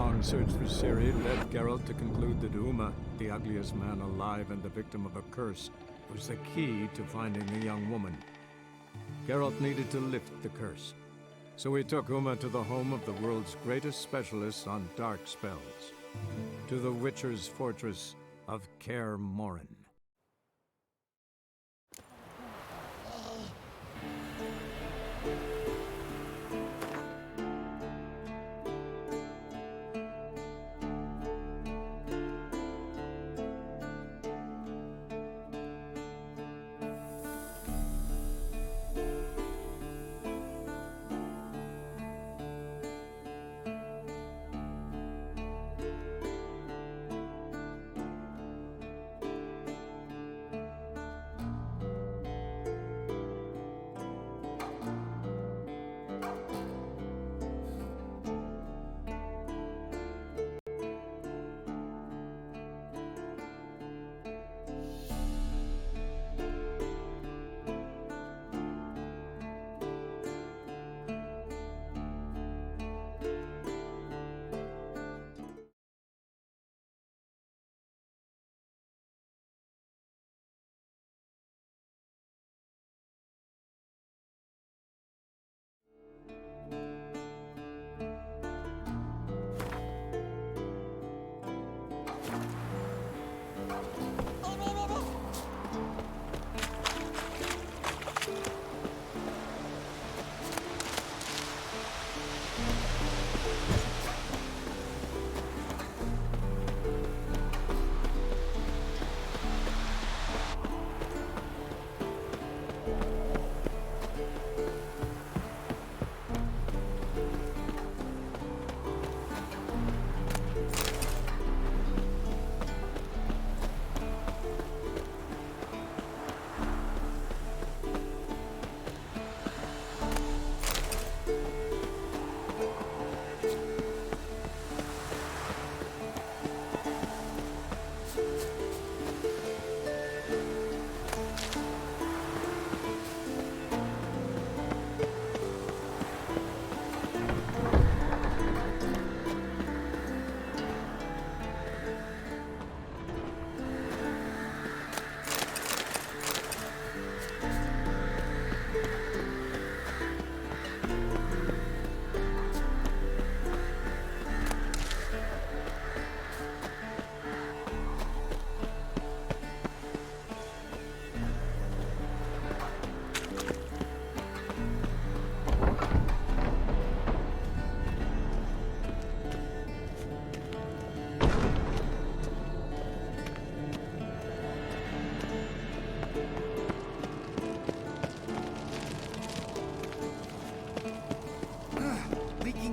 long search for Ciri led Geralt to conclude that Uma, the ugliest man alive and the victim of a curse, was the key to finding the young woman. Geralt needed to lift the curse, so he took Uma to the home of the world's greatest specialists on dark spells, to the Witcher's fortress of Kaer Morhen.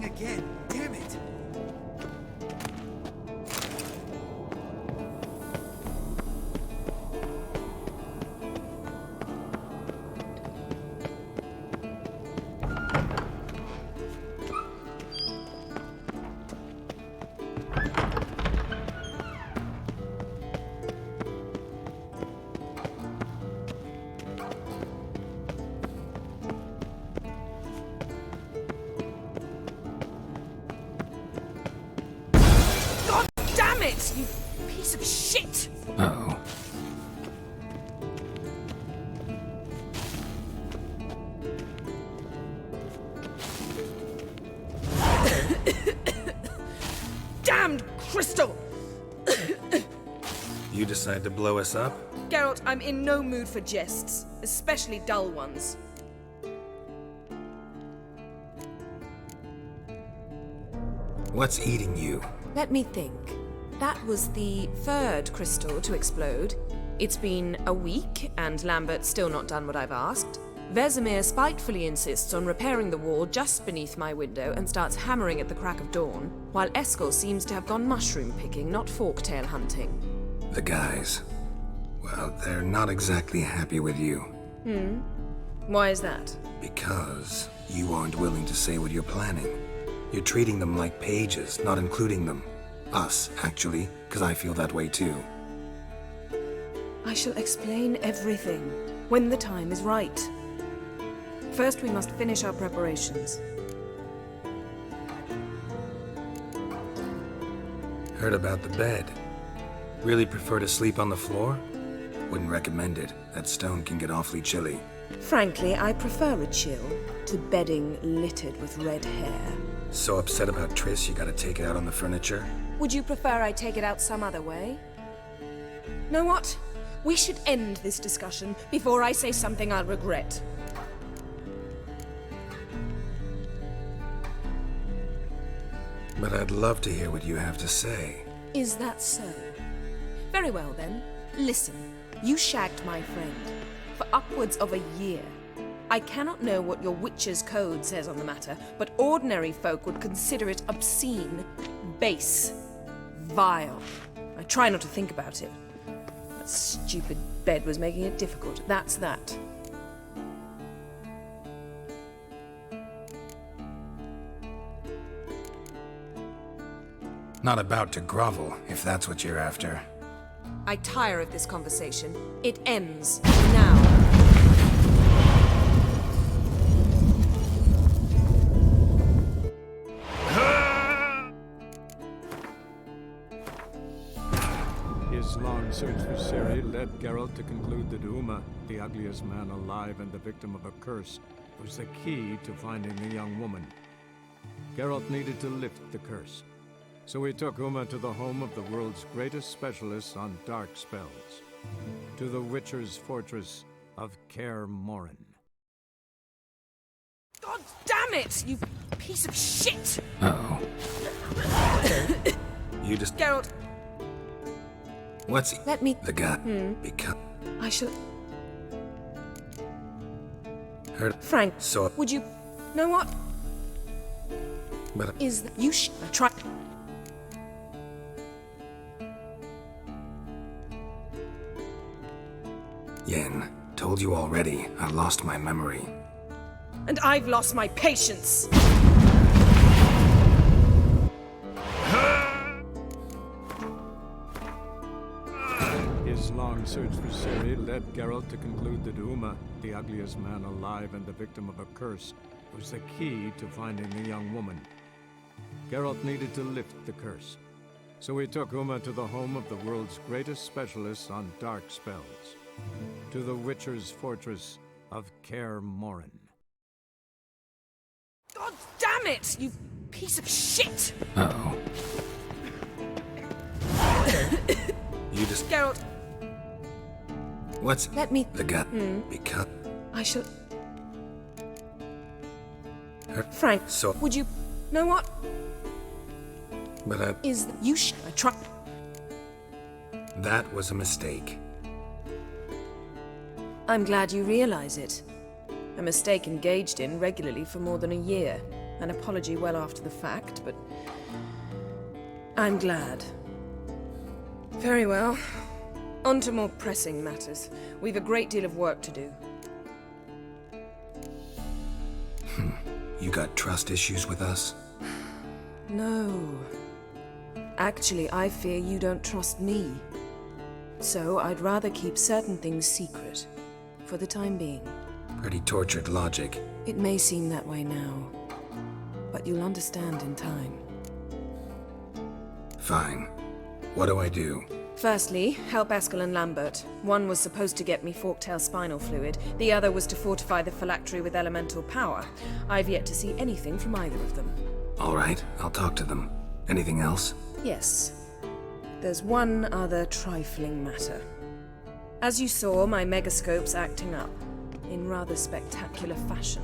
Again, damn it! You piece of shit! Uh-oh. Damned crystal! You decide to blow us up? Geralt, I'm in no mood for jests, especially dull ones. What's eating you? Let me think. That was the third crystal to explode. It's been a week, and Lambert's still not done what I've asked. Vesemir spitefully insists on repairing the wall just beneath my window and starts hammering at the crack of dawn, while Eskel seems to have gone mushroom picking, not forktail hunting. The guys. Well, they're not exactly happy with you. Why is that? Because you aren't willing to say what you're planning. You're treating them like pages, not including them. Us, actually, because I feel that way too. I shall explain everything when the time is right. First, we must finish our preparations. Heard about the bed. Really prefer to sleep on the floor? Wouldn't recommend it. That stone can get awfully chilly. Frankly, I prefer a chill to bedding littered with red hair. So upset about Triss, you gotta take it out on the furniture? Would you prefer I take it out some other way? Know what? We should end this discussion before I say something I'll regret. But I'd love to hear what you have to say. Is that so? Very well then. Listen, you shagged my friend for upwards of a year. I cannot know what your witch's code says on the matter, but ordinary folk would consider it obscene, base, vile. I try not to think about it. That stupid bed was making it difficult. That's that. Not about to grovel, if that's what you're after. I tire of this conversation. It ends now. His long search for Ciri led Geralt to conclude that Uma, the ugliest man alive and the victim of a curse, was the key to finding the young woman. Geralt needed to lift the curse. So he took Uma to the home of the world's greatest specialists on dark spells, to the Witcher's fortress of Kaer Morhen. God damn it, you piece of shit! Uh-oh. You just... Geralt, What's he? let me... The guy. Because... I shall... Heard... Frank, So... would you... Know what? But... Is that... You try... Yen, told you already, I lost my memory. And I've lost my patience! His long search for Ciri led Geralt to conclude that Uma, the ugliest man alive and the victim of a curse, was the key to finding the young woman. Geralt needed to lift the curse. So he took Uma to the home of the world's greatest specialists on dark spells, to the Witcher's fortress of Kaer Morhen. God damn it, you piece of shit! Uh-oh. You just... Geralt, What's... let me... The guy. Because... I shall... Heard... Frank, So... would you... Know what? But I... Is... You try... That was a mistake. I'm glad you realize it. A mistake engaged in regularly for more than a year. An apology well after the fact, but... I'm glad. Very well. On to more pressing matters. We've a great deal of work to do. You got trust issues with us? No. Actually, I fear you don't trust me. So I'd rather keep certain things secret. For the time being. Pretty tortured logic. It may seem that way now. But you'll understand in time. Fine. What do I do? Firstly, help Eskel and Lambert. One was supposed to get me forktail spinal fluid. The other was to fortify the phylactery with elemental power. I've yet to see anything from either of them. All right, I'll talk to them. Anything else? Yes. There's one other trifling matter. As you saw, my megascope's acting up. In rather spectacular fashion.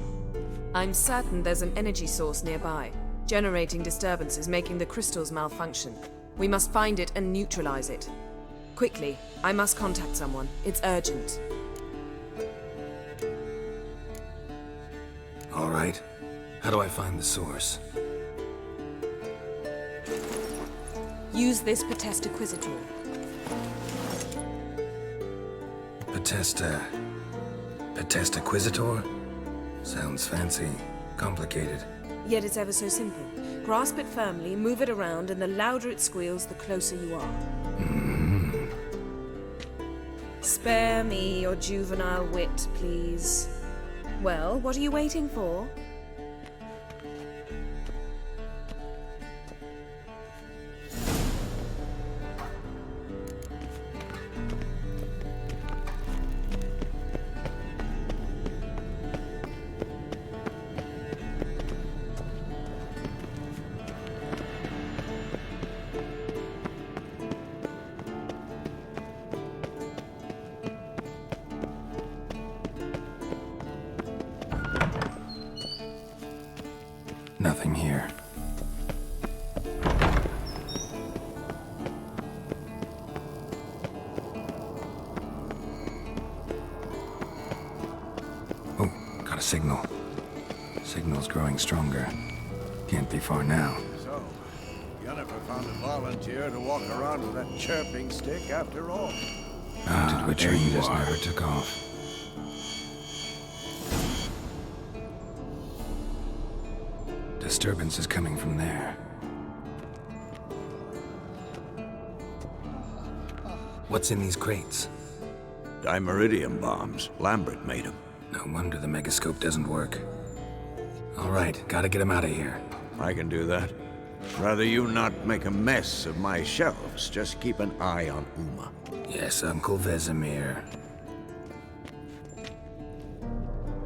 I'm certain there's an energy source nearby, generating disturbances, making the crystals malfunction. We must find it and neutralize it. Quickly, I must contact someone. It's urgent. All right. How do I find the source? Use this Potestaquisitor. Potestaquisitor? Sounds fancy. Complicated. Yet it's ever so simple. Grasp it firmly, move it around, and the louder it squeals, the closer you are. Spare me your juvenile wit, please. Well, what are you waiting for? Nothing here. Oh, got a signal. Signal's growing stronger. Can't be far now. So, Jennifer found a volunteer to walk around with that chirping stick after all. Mounted witcher just never took off. Disturbance is coming from there. What's in these crates? Dimeridium bombs. Lambert made them. No wonder the megascope doesn't work. All right, gotta get him out of here. I can do that. Rather you not make a mess of my shelves. Just keep an eye on Uma. Yes, Uncle Vesemir.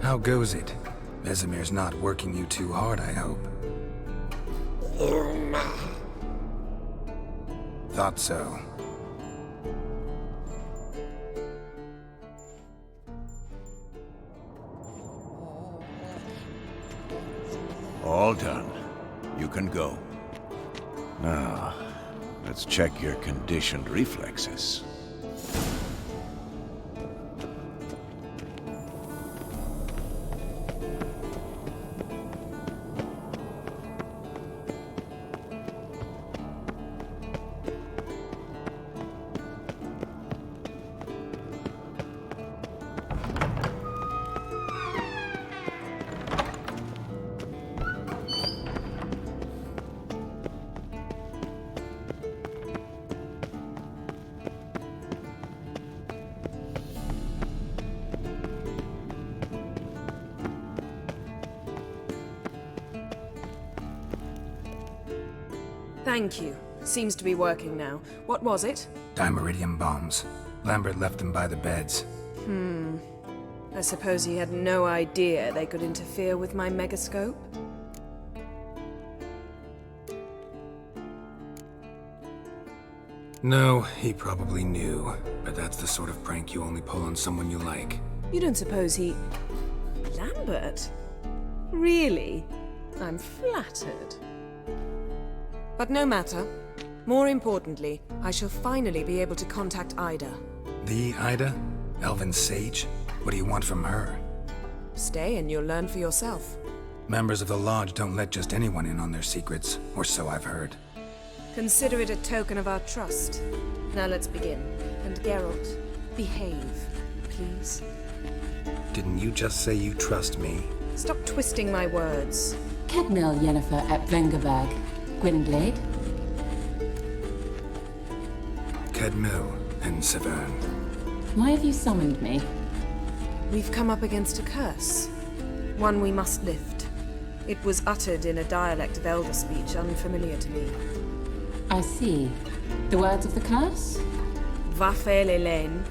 How goes it? Vesemir's not working you too hard, I hope. Thought so. All done. You can go. Now, let's check your conditioned reflexes. Thank you. Seems to be working now. What was it? Dimeridium bombs. Lambert left them by the beds. I suppose he had no idea they could interfere with my megascope? No, he probably knew. But that's the sort of prank you only pull on someone you like. You don't suppose he... Lambert? Really? I'm flattered. But no matter. More importantly, I shall finally be able to contact Ida. The Ida? Elven sage? What do you want from her? Stay and you'll learn for yourself. Members of the Lodge don't let just anyone in on their secrets, or so I've heard. Consider it a token of our trust. Now let's begin. And Geralt, behave, please. Didn't you just say you trust me? Stop twisting my words. Kedmil Yennefer at Vengerberg. Gwynblade? Kedmil and Severn. Why have you summoned me? We've come up against a curse. One we must lift. It was uttered in a dialect of Elder speech unfamiliar to me. I see. The words of the curse? Vafel Elen,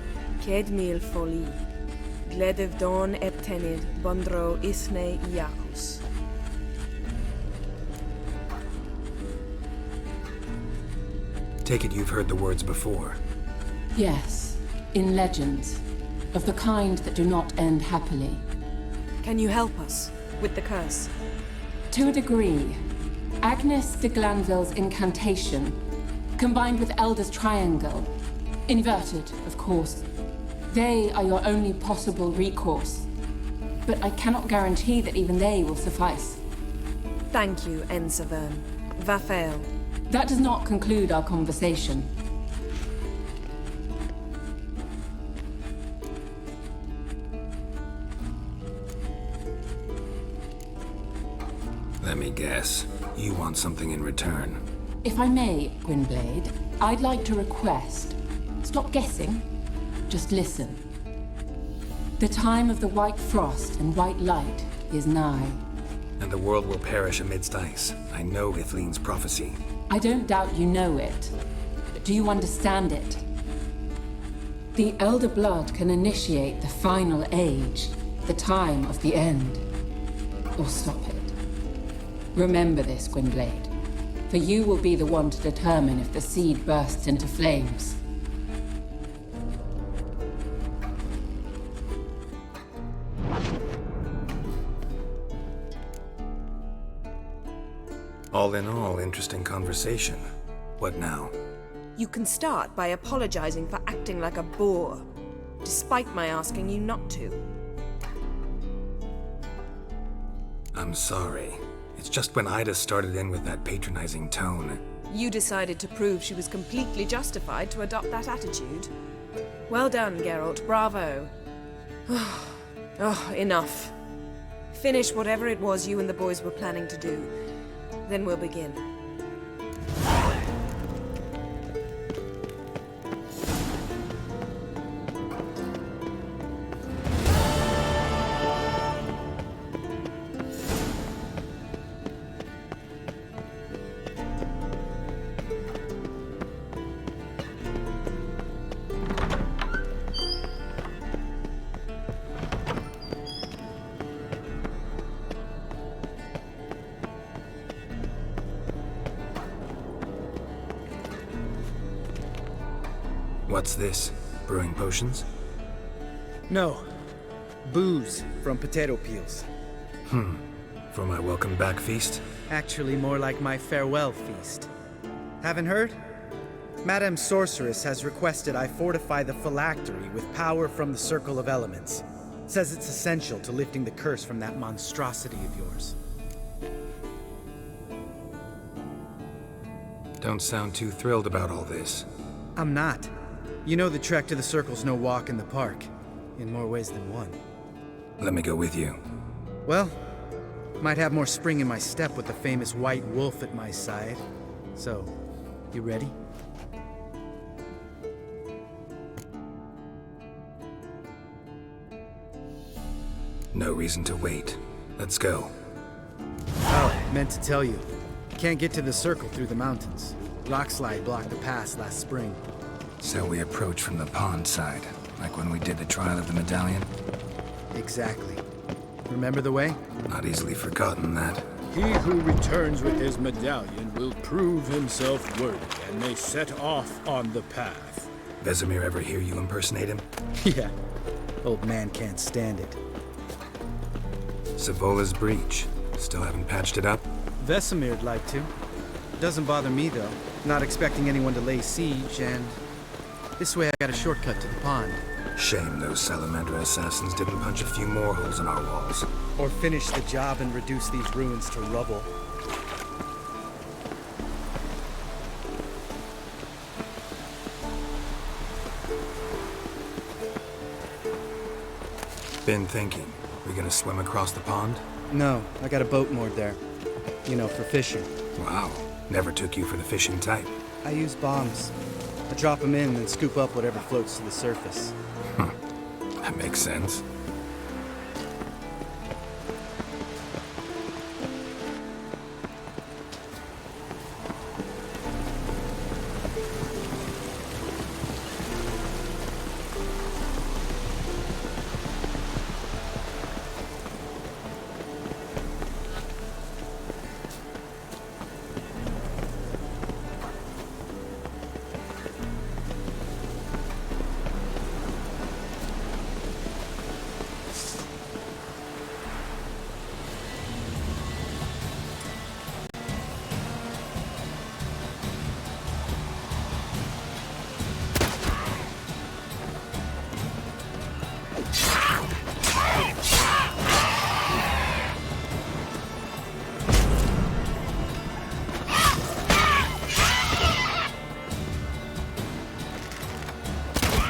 Kedmil Foli, Gledev Don Eptenid, Bondro Isne Iacus. Take it you've heard the words before. Yes, in legends. Of the kind that do not end happily. Can you help us with the curse? To a degree. Agnes de Glanville's incantation, combined with Elder's triangle, inverted, of course. They are your only possible recourse. But I cannot guarantee that even they will suffice. Thank you, Ensevern. Vafel. That does not conclude our conversation. Let me guess. You want something in return. If I may, Gwynblade, I'd like to request. Stop guessing. Just listen. The time of the white frost and white light is nigh. And the world will perish amidst ice. I know Ithleen's prophecy. I don't doubt you know it. But do you understand it? The Elder Blood can initiate the final age, the time of the end. Or stop it. Remember this, Gwynblade. For you will be the one to determine if the seed bursts into flames. All in all, interesting conversation. What now? You can start by apologizing for acting like a bore, despite my asking you not to. I'm sorry. It's just when Ida started in with that patronizing tone. You decided to prove she was completely justified to adopt that attitude. Well done, Geralt. Bravo. Oh, enough. Finish whatever it was you and the boys were planning to do. Then we'll begin. What's this? Brewing potions? No. Booze from potato peels. For my welcome back feast? Actually, more like my farewell feast. Haven't heard? Madame Sorceress has requested I fortify the phylactery with power from the Circle of Elements. Says it's essential to lifting the curse from that monstrosity of yours. Don't sound too thrilled about all this. I'm not. You know the trek to the Circle's no walk in the park. In more ways than one. Let me go with you. Well, might have more spring in my step with the famous white wolf at my side. So, you ready? No reason to wait. Let's go. Oh, meant to tell you. Can't get to the Circle through the mountains. Rockslide blocked the pass last spring. So we approach from the pond side, like when we did the trial of the medallion? Exactly. Remember the way? Not easily forgotten that. He who returns with his medallion will prove himself worthy and may set off on the path. Vesemir ever hear you impersonate him? Yeah. Old man can't stand it. Savola's breach. Still haven't patched it up? Vesemir'd like to. Doesn't bother me, though. Not expecting anyone to lay siege, and this way I got a shortcut to the pond. Shame those Salamander assassins didn't punch a few more holes in our walls. Or finish the job and reduce these ruins to rubble. Been thinking. We gonna swim across the pond? No, I got a boat moored there. You know, for fishing. Wow. Never took you for the fishing type. I use bombs. I drop them in and scoop up whatever floats to the surface. That makes sense.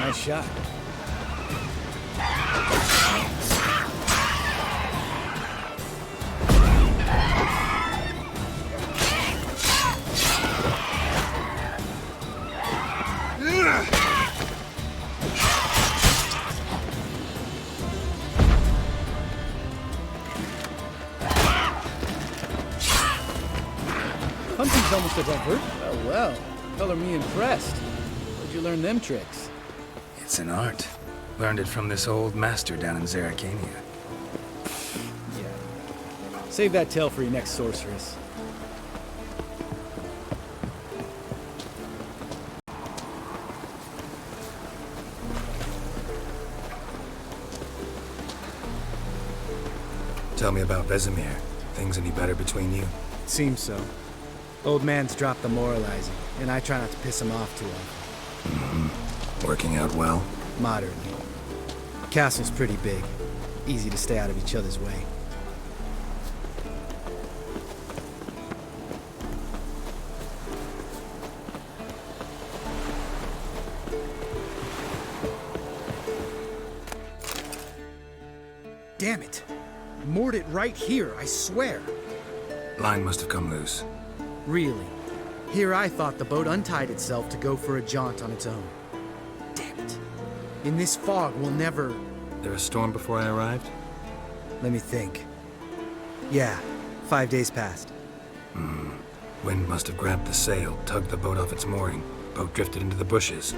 Nice shot. Hunting's almost as I've heard. Oh, well. Color me impressed. Where'd you learn them tricks? It's an art. Learned it from this old master down in Zerrikania. Yeah. Save that tale for your next sorceress. Tell me about Vesemir. Things any better between you? Seems so. Old man's dropped the moralizing, and I try not to piss him off too often. Working out well? Moderately. Castle's pretty big. Easy to stay out of each other's way. Damn it! Moored it right here, I swear. Line must have come loose. Really? Here I thought the boat untied itself to go for a jaunt on its own. Damn it. In this fog, we'll never... There a storm before I arrived? Let me think. Yeah, 5 days passed. Wind must have grabbed the sail, tugged the boat off its mooring. Boat drifted into the bushes.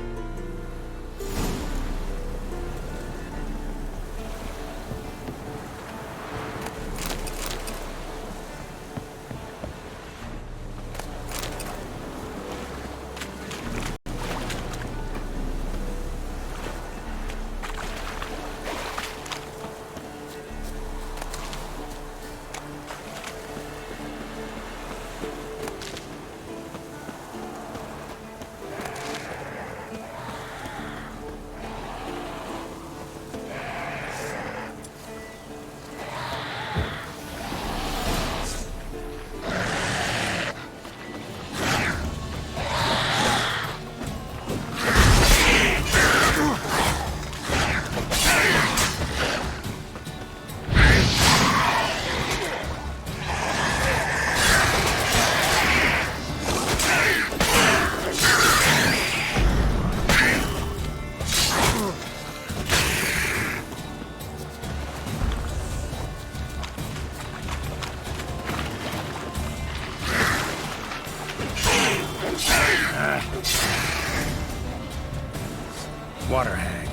Water hag.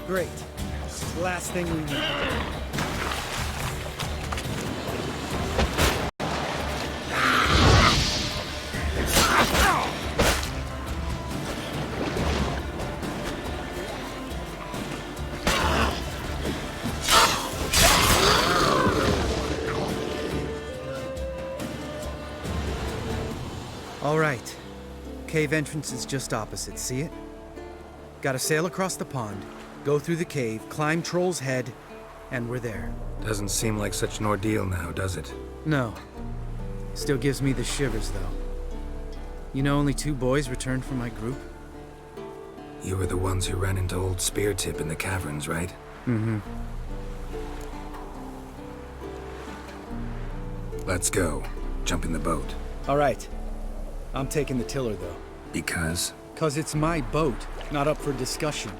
Great. Last thing we need. All right. Cave entrance is just opposite, see it? Gotta sail across the pond, go through the cave, climb Troll's Head, and we're there. Doesn't seem like such an ordeal now, does it? No. Still gives me the shivers, though. You know only 2 boys returned from my group? You were the ones who ran into old Spear Tip in the caverns, right? Mm-hmm. Let's go. Jump in the boat. All right. I'm taking the tiller, though. Because? 'Cause it's my boat, not up for discussion.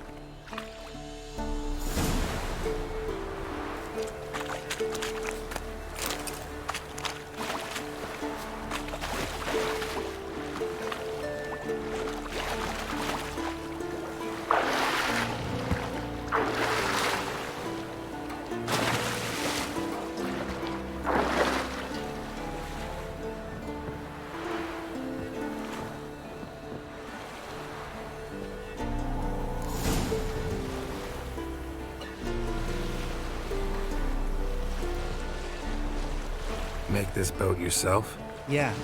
Make this boat yourself? Yeah.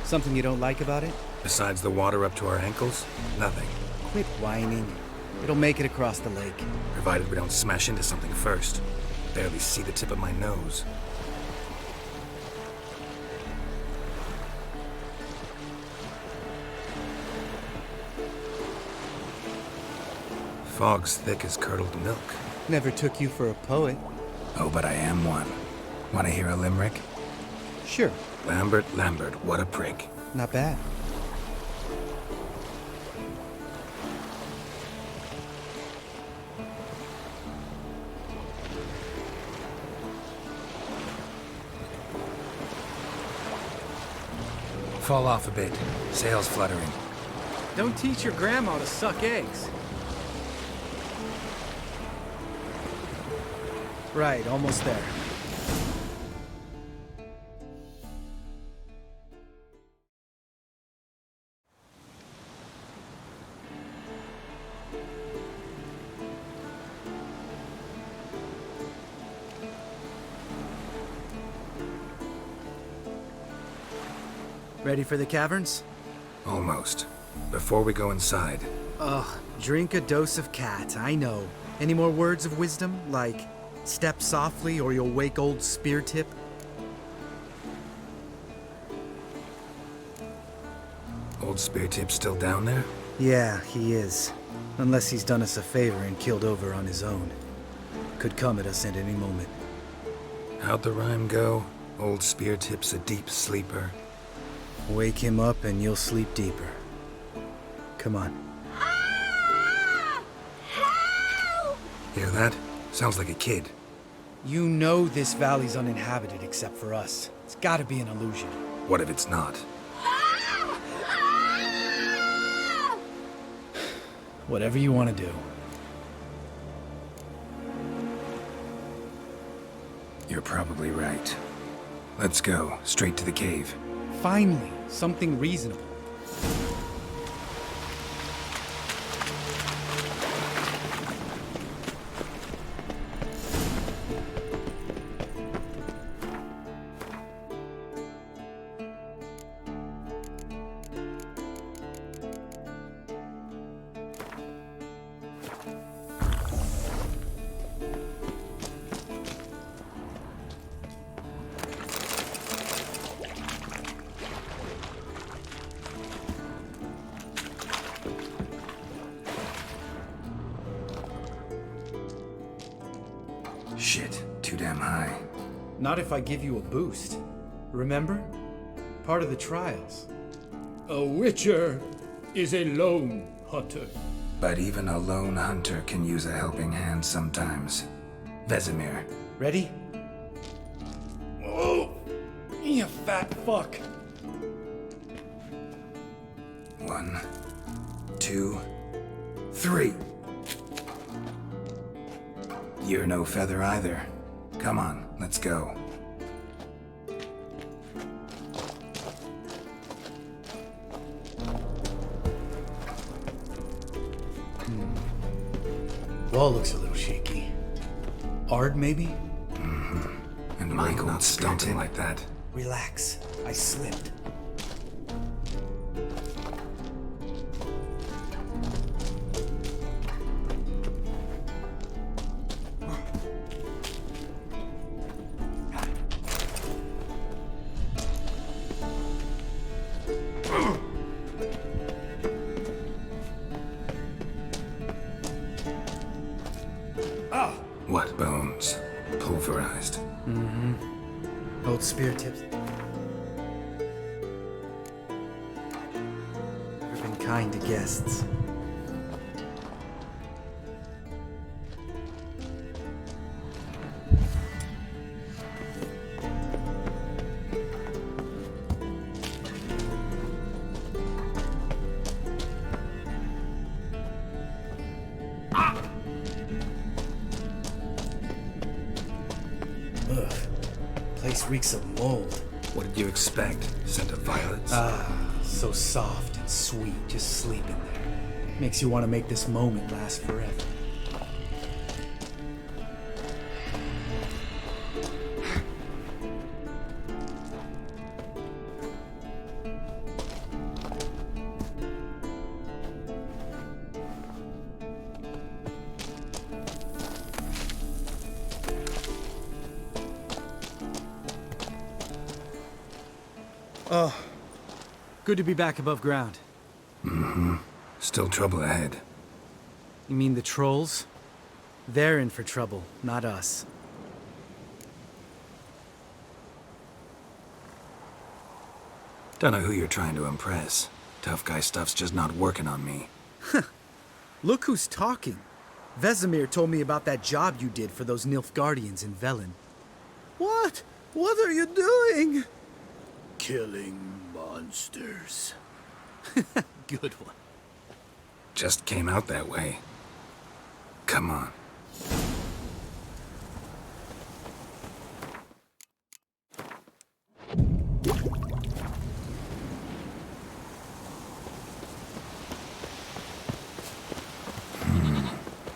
Something you don't like about it? Besides the water up to our ankles? Nothing. Quit whining. It'll make it across the lake. Provided we don't smash into something first. Barely see the tip of my nose. Fog's thick as curdled milk. Never took you for a poet. Oh, but I am one. Want to hear a limerick? Sure. Lambert, Lambert, what a prick. Not bad. Fall off a bit. Sails fluttering. Don't teach your grandma to suck eggs. Right, almost there. Ready for the caverns? Almost. Before we go inside, Ugh, drink a dose of cat, I know. Any more words of wisdom, like step softly or you'll wake old spear tip? old spear tip still down there? Yeah, he is. Unless he's done us a favor and killed over on his own. Could come at us at any moment. How'd the rhyme go? Old spear tip's a deep sleeper. Wake him up and you'll sleep deeper. Come on. Hear that? Sounds like a kid. You know this valley's uninhabited except for us. It's gotta be an illusion. What if it's not? Whatever you want to do. You're probably right. Let's go, straight to the cave. Finally, something reasonable. Shit, too damn high. Not if I give you a boost. Remember? Part of the trials. A witcher is a lone hunter. But even a lone hunter can use a helping hand sometimes. Vesemir. Ready? Oh! You fat fuck! 1, 2, 3. You're no feather either. Come on, let's go. Wall looks a little shaky. Ard, maybe? And Michael not stomping like that. Relax. I slipped. What bones? Pulverized. Old spear tips. You've been kind to guests. Ugh. Place reeks of mold. What did you expect? Scent of violets? So soft and sweet, just sleeping there. Makes you want to make this moment last forever. Oh, good to be back above ground. Still trouble ahead. You mean the trolls? They're in for trouble, not us. Don't know who you're trying to impress. Tough guy stuff's just not working on me. Look who's talking. Vesemir told me about that job you did for those Nilfgaardians in Velen. What? What are you doing? Killing monsters. Good one. Just came out that way. Come on.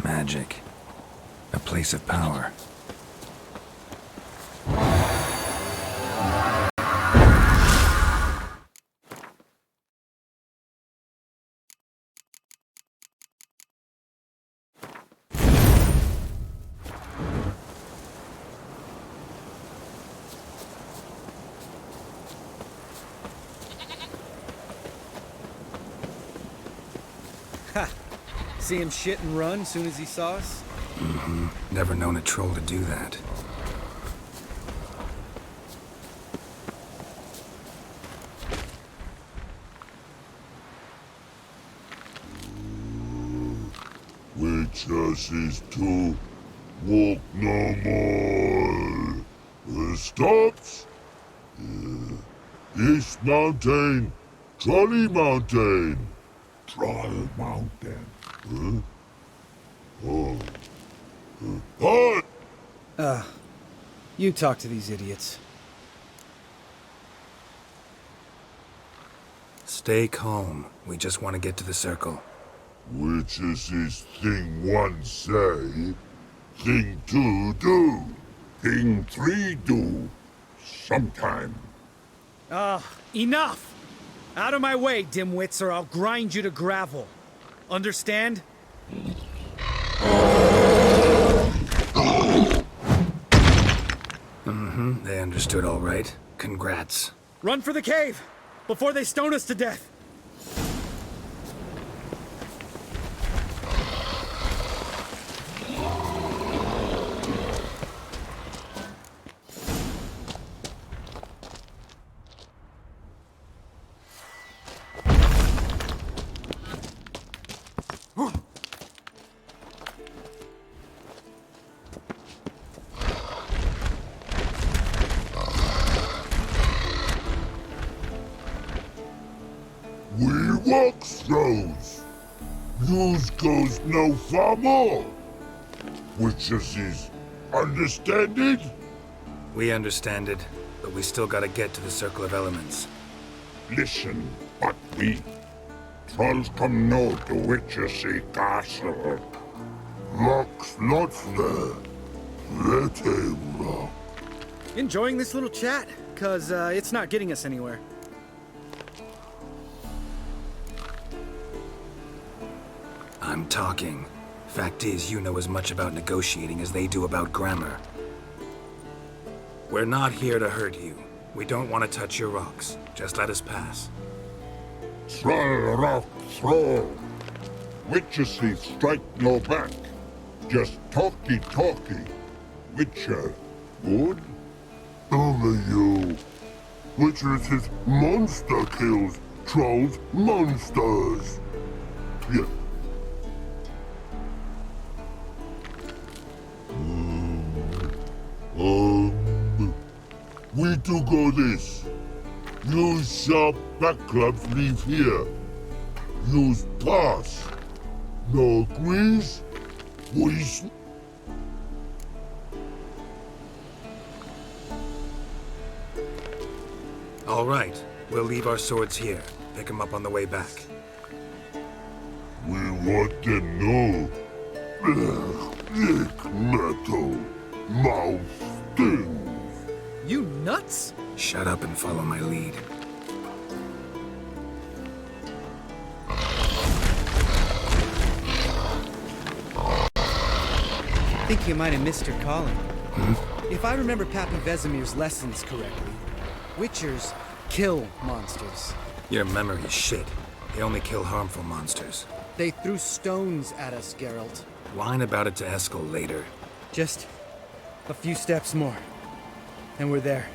Magic. A place of power. See him shit and run soon as he saw us? Never known a troll to do that. Witches is to walk no more. Stops? This mountain, Trolley Mountain. Troll Mountain. Huh? You talk to these idiots. Stay calm. We just want to get to the circle. Witches is thing one say, thing two do, thing three do, sometime. Enough! Out of my way, dimwits, or I'll grind you to gravel. Understand? They understood all right. Congrats. Run for the cave! Before they stone us to death! We walk throws. News goes no far more. Witches is understand it? We understand it, but we still gotta get to the Circle of Elements. Listen, but we trolls come no to witches is castle. Rocks lots there. Let a rock. Enjoying this little chat? Cause, it's not getting us anywhere. I'm talking. Fact is, you know as much about negotiating as they do about grammar. We're not here to hurt you. We don't want to touch your rocks. Just let us pass. Troll rock throw. Witches is strike no back. Just talky. Witcher, good? Only you. Witches is monster kills. Trolls monsters. Yeah. We do go this. Use sharp backlabs leave here. Use pass. No agrees? We All right. We'll leave our swords here. Pick them up on the way back. We want them know. Thick metal. Mouth stings. You nuts? Shut up and follow my lead. I think you might have missed your calling. If I remember Pappy Vesemir's lessons correctly, Witchers kill monsters. Your memory's shit. They only kill harmful monsters. They threw stones at us, Geralt. Whine about it to Eskel later. Just a few steps more, and we're there.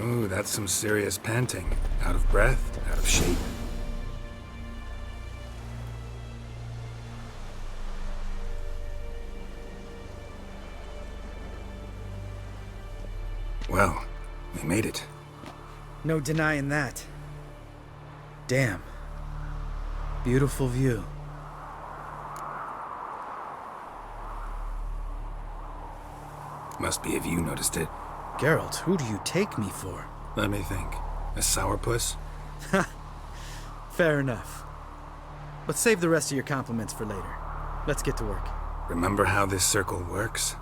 Ooh, that's some serious panting. Out of breath, out of shape. Well, we made it. No denying that. Damn. Beautiful view. Must be if you noticed it. Geralt, who do you take me for? Let me think. A sourpuss? Fair enough. But save the rest of your compliments for later. Let's get to work. Remember how this circle works?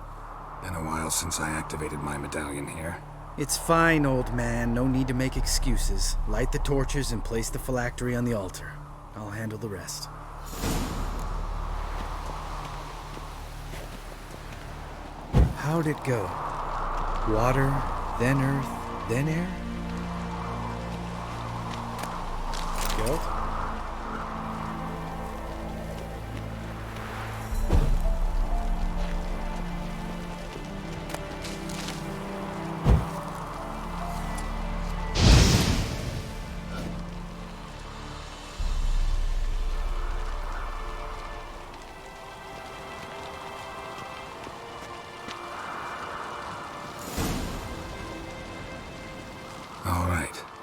Been a while since I activated my medallion here. It's fine, old man. No need to make excuses. Light the torches and place the phylactery on the altar. I'll handle the rest. How'd it go? Water, then earth, then air? Geralt?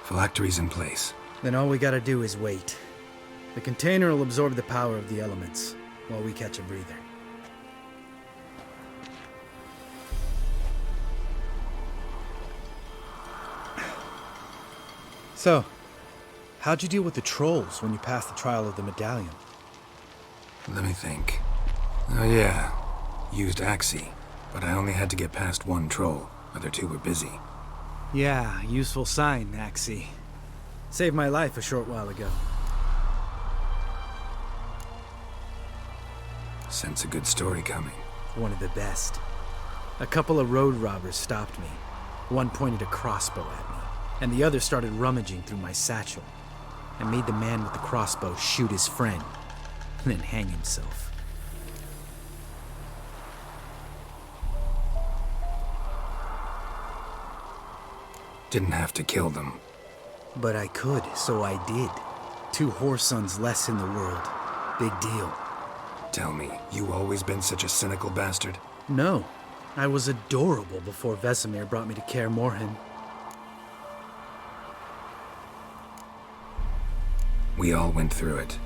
Phylactery's in place. Then all we gotta do is wait. The container will absorb the power of the elements, while we catch a breather. So, how'd you deal with the trolls when you passed the trial of the medallion? Let me think. Oh yeah, used Axie, but I only had to get past one troll. Other two were busy. Yeah, useful sign, Axie. Saved my life a short while ago. Sense a good story coming. One of the best. A couple of road robbers stopped me. One pointed a crossbow at me, and the other started rummaging through my satchel. I made the man with the crossbow shoot his friend, and then hang himself. Didn't have to kill them. But I could, so I did. 2 whoresons less in the world. Big deal. Tell me, you always been such a cynical bastard? No. I was adorable before Vesemir brought me to Kaer Morhen. We all went through it.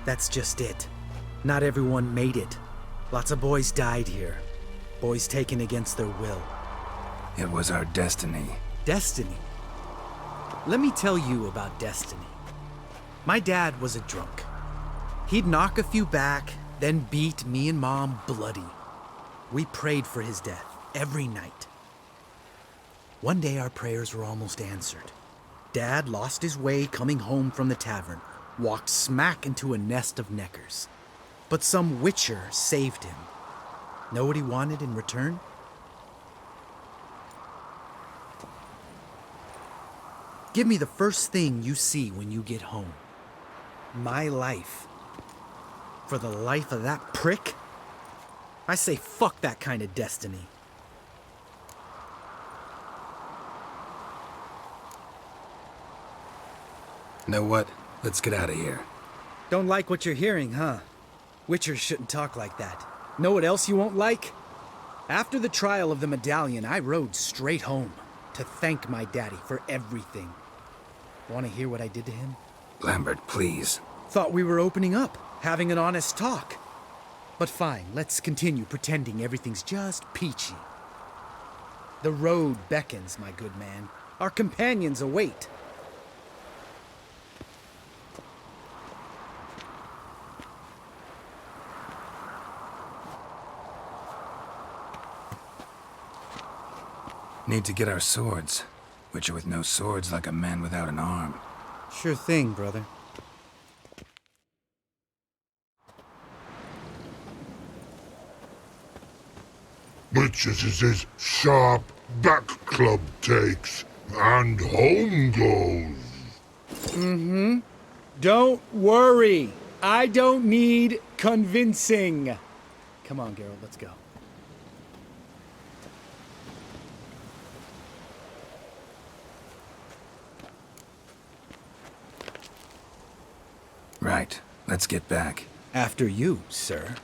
That's just it. Not everyone made it. Lots of boys died here. Boys taken against their will. It was our destiny. Destiny? Let me tell you about destiny. My dad was a drunk. He'd knock a few back, then beat me and Mom bloody. We prayed for his death every night. One day our prayers were almost answered. Dad lost his way coming home from the tavern, walked smack into a nest of neckers. But some witcher saved him. Know what he wanted in return? Give me the first thing you see when you get home. My life. For the life of that prick? I say fuck that kind of destiny. Know what? Let's get out of here. Don't like what you're hearing, huh? Witchers shouldn't talk like that. Know what else you won't like? After the trial of the medallion, I rode straight home to thank my daddy for everything. Want to hear what I did to him? Lambert, please. Thought we were opening up, having an honest talk. But fine, let's continue pretending everything's just peachy. The road beckons, my good man. Our companions await. Need to get our swords. Witcher with no swords like a man without an arm. Sure thing, brother. Witches is his sharp back club takes, and home goes. Don't worry. I don't need convincing. Come on, Geralt, let's go. Right. Let's get back. After you, sir.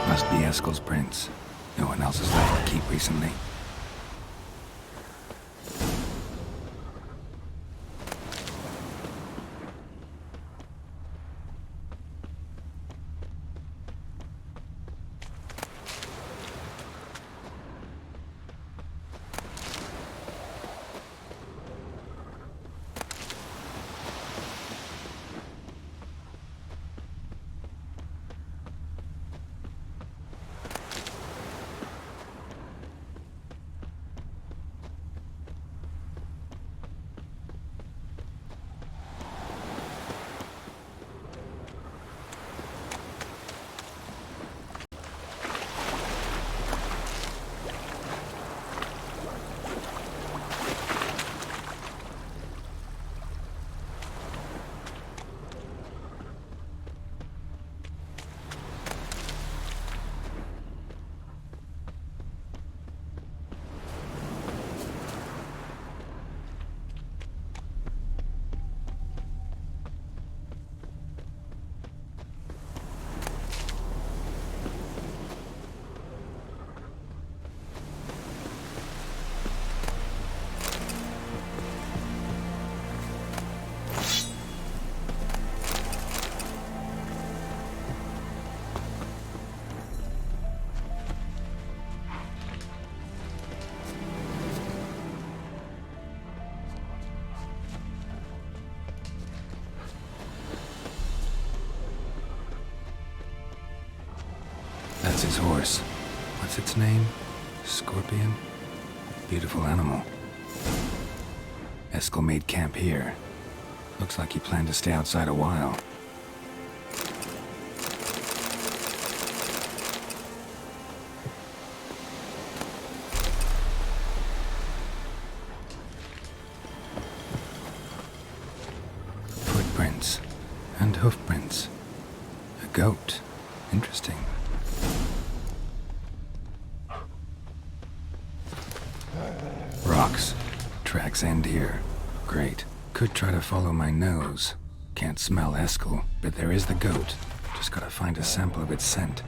Must be Eskel's prints. No one else has left the keep recently. That's his horse. What's its name? Scorpion? Beautiful animal. Eskel made camp here. Looks like he planned to stay outside a while. Footprints and hoofprints. A goat. Interesting. Rocks. Tracks end here. Great. Could try to follow my nose. Can't smell Eskel, but there is the goat. Just gotta find a sample of its scent.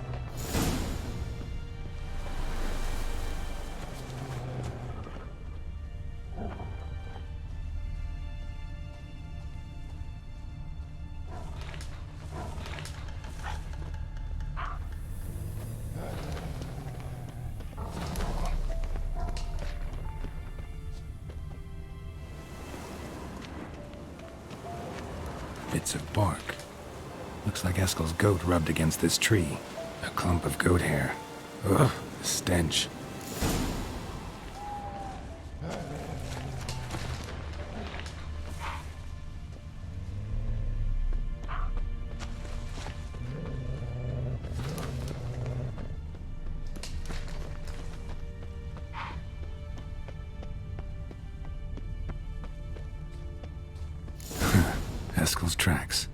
Bits of bark. Looks like Eskel's goat rubbed against this tree. A clump of goat hair. Ugh, stench. Eskel's tracks.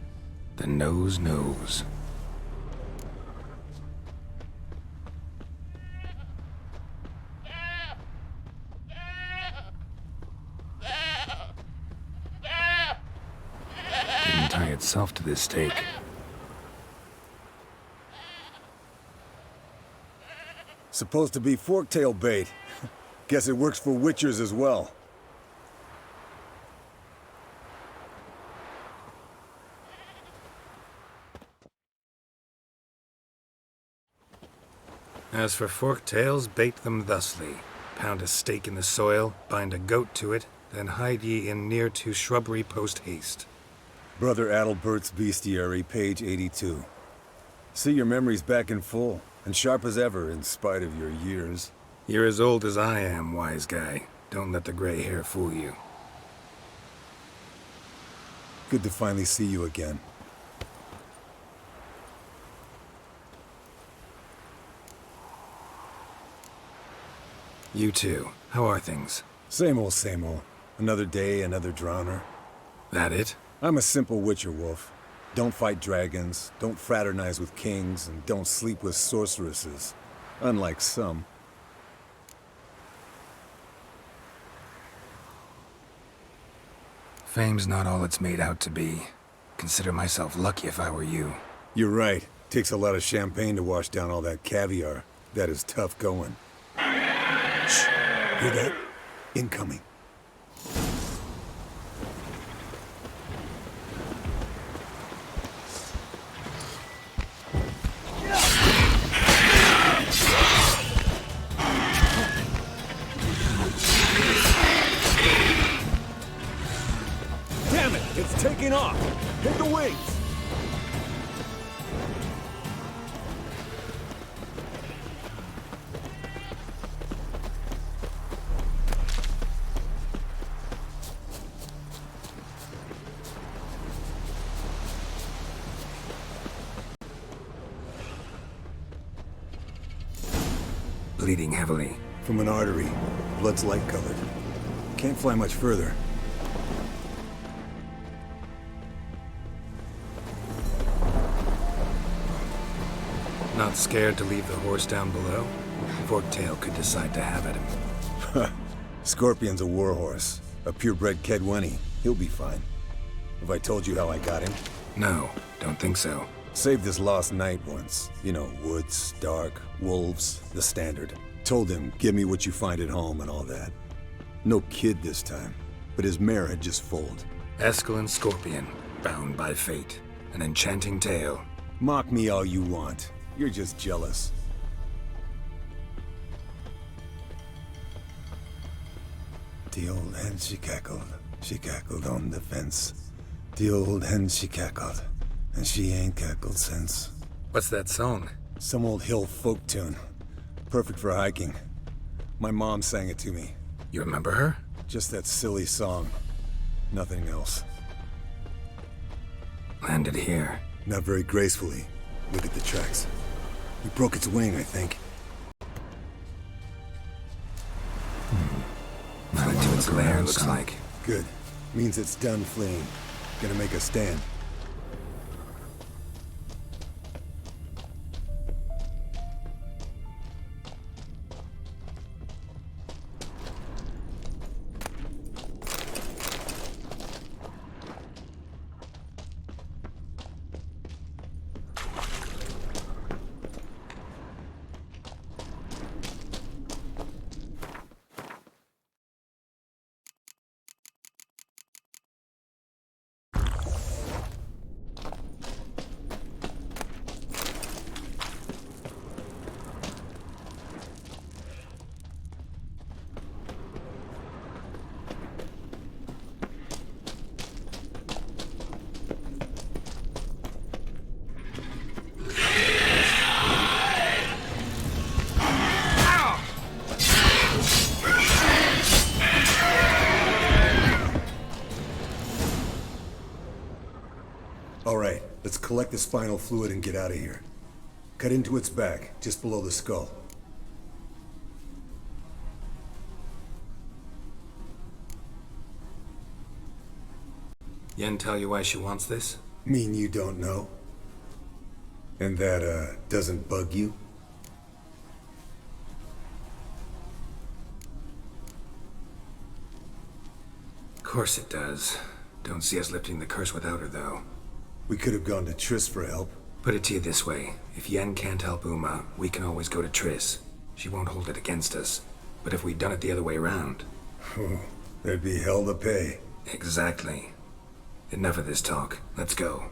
The nose knows. Didn't tie itself to this stake. Supposed to be forktail bait. Guess it works for witchers as well. As for forktails, bait them thusly. Pound a stake in the soil, bind a goat to it, then hide ye in near to shrubbery post haste. Brother Adalbert's Bestiary, page 82. See your memories back in full, and sharp as ever in spite of your years. You're as old as I am, wise guy. Don't let the gray hair fool you. Good to finally see you again. You too. How are things? Same old, same old. Another day, another drowner. That it? I'm a simple witcher wolf. Don't fight dragons, don't fraternize with kings, and don't sleep with sorceresses. Unlike some. Fame's not all it's made out to be. Consider myself lucky if I were you. You're right. Takes a lot of champagne to wash down all that caviar. That is tough going. Shh. Hear that? Incoming. Damn it! It's taking off! Hit the wings! Bleeding heavily. From an artery. Blood's light-colored. Can't fly much further. Not scared to leave the horse down below? Forktail could decide to have at him. Scorpion's a warhorse. A purebred Kedwenny. He'll be fine. Have I told you how I got him? No, don't think so. Saved his lost knight once. You know, woods, dark, wolves, the standard. Told him, give me what you find at home and all that. No kid this time, but his mare had just foaled. Eskel and Scorpion, bound by fate. An enchanting tale. Mock me all you want. You're just jealous. The old hen, she cackled on the fence. The old hen, she cackled, and she ain't cackled since. What's that song? Some old hill folk tune. Perfect for hiking. My mom sang it to me. You remember her? Just that silly song. Nothing else. Landed here. Not very gracefully. Look at the tracks. We broke its wing, I think. Not to its lair, looks like. Good. Means it's done fleeing. Gonna make a stand. Alright, let's collect the spinal fluid and get out of here. Cut into its back, just below the skull. Yen tell you why she wants this? Mean you don't know? And that, doesn't bug you? Of course it does. Don't see us lifting the curse without her, though. We could have gone to Triss for help. Put it to you this way. If Yen can't help Uma, we can always go to Triss. She won't hold it against us. But if we'd done it the other way around... There'd be hell to pay. Exactly. Enough of this talk. Let's go.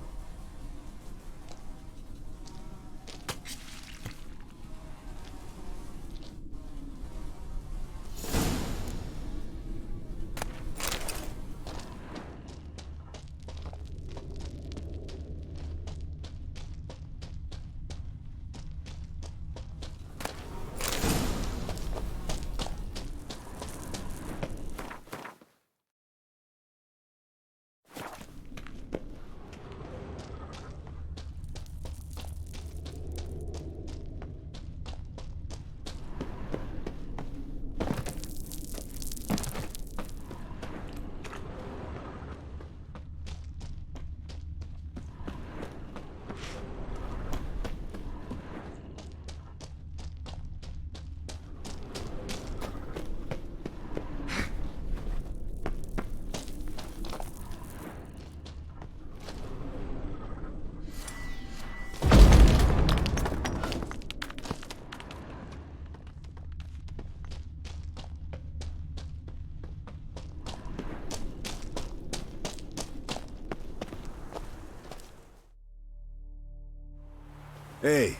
Hey,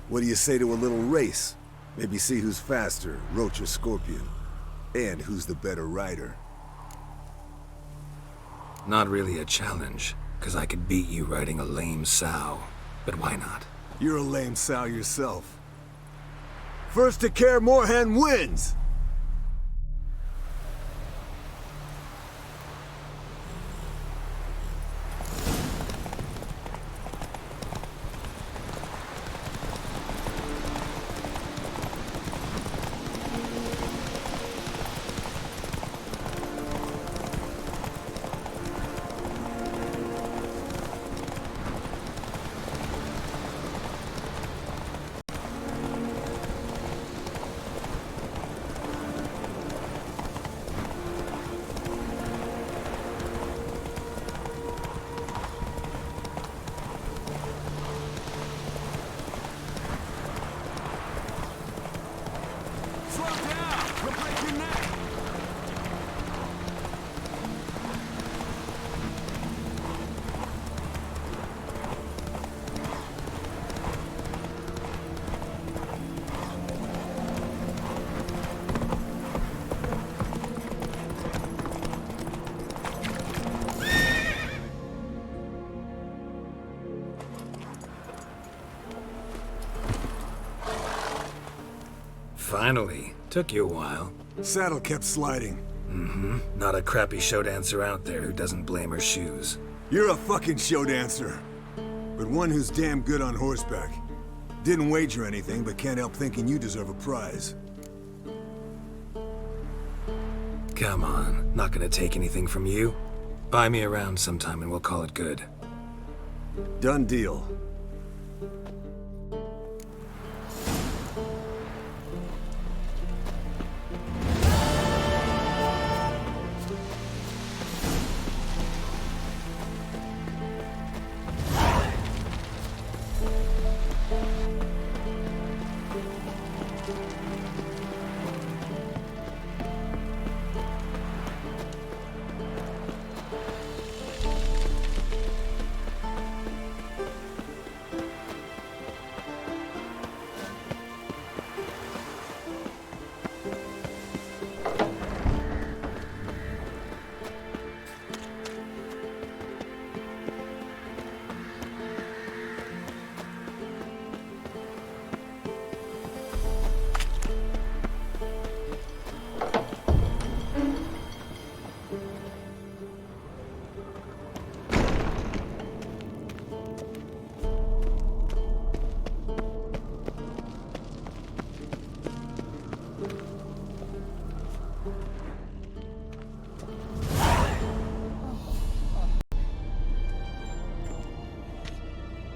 what do you say to a little race? Maybe see who's faster, Roach or Scorpion. And who's the better rider. Not really a challenge, because I could beat you riding a lame sow. But why not? You're a lame sow yourself. First to Kaer Morhen wins! Finally. Took you a while. Saddle kept sliding. Not a crappy show dancer out there who doesn't blame her shoes. You're a fucking show dancer. But one who's damn good on horseback. Didn't wager anything, but can't help thinking you deserve a prize. Come on, not gonna take anything from you. Buy me around sometime and we'll call it good. Done deal.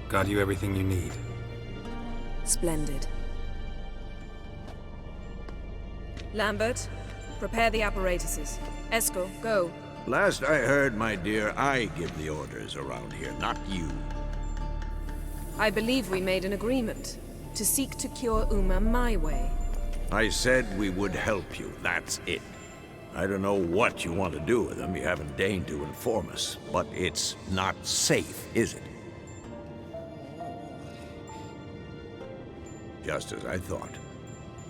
Got you everything you need. Splendid. Lambert, prepare the apparatuses. Eskel, go. Last I heard, my dear, I give the orders around here, not you. I believe we made an agreement to seek to cure Uma my way. I said we would help you, that's it. I don't know what you want to do with them, you haven't deigned to inform us. But it's not safe, is it? Just as I thought.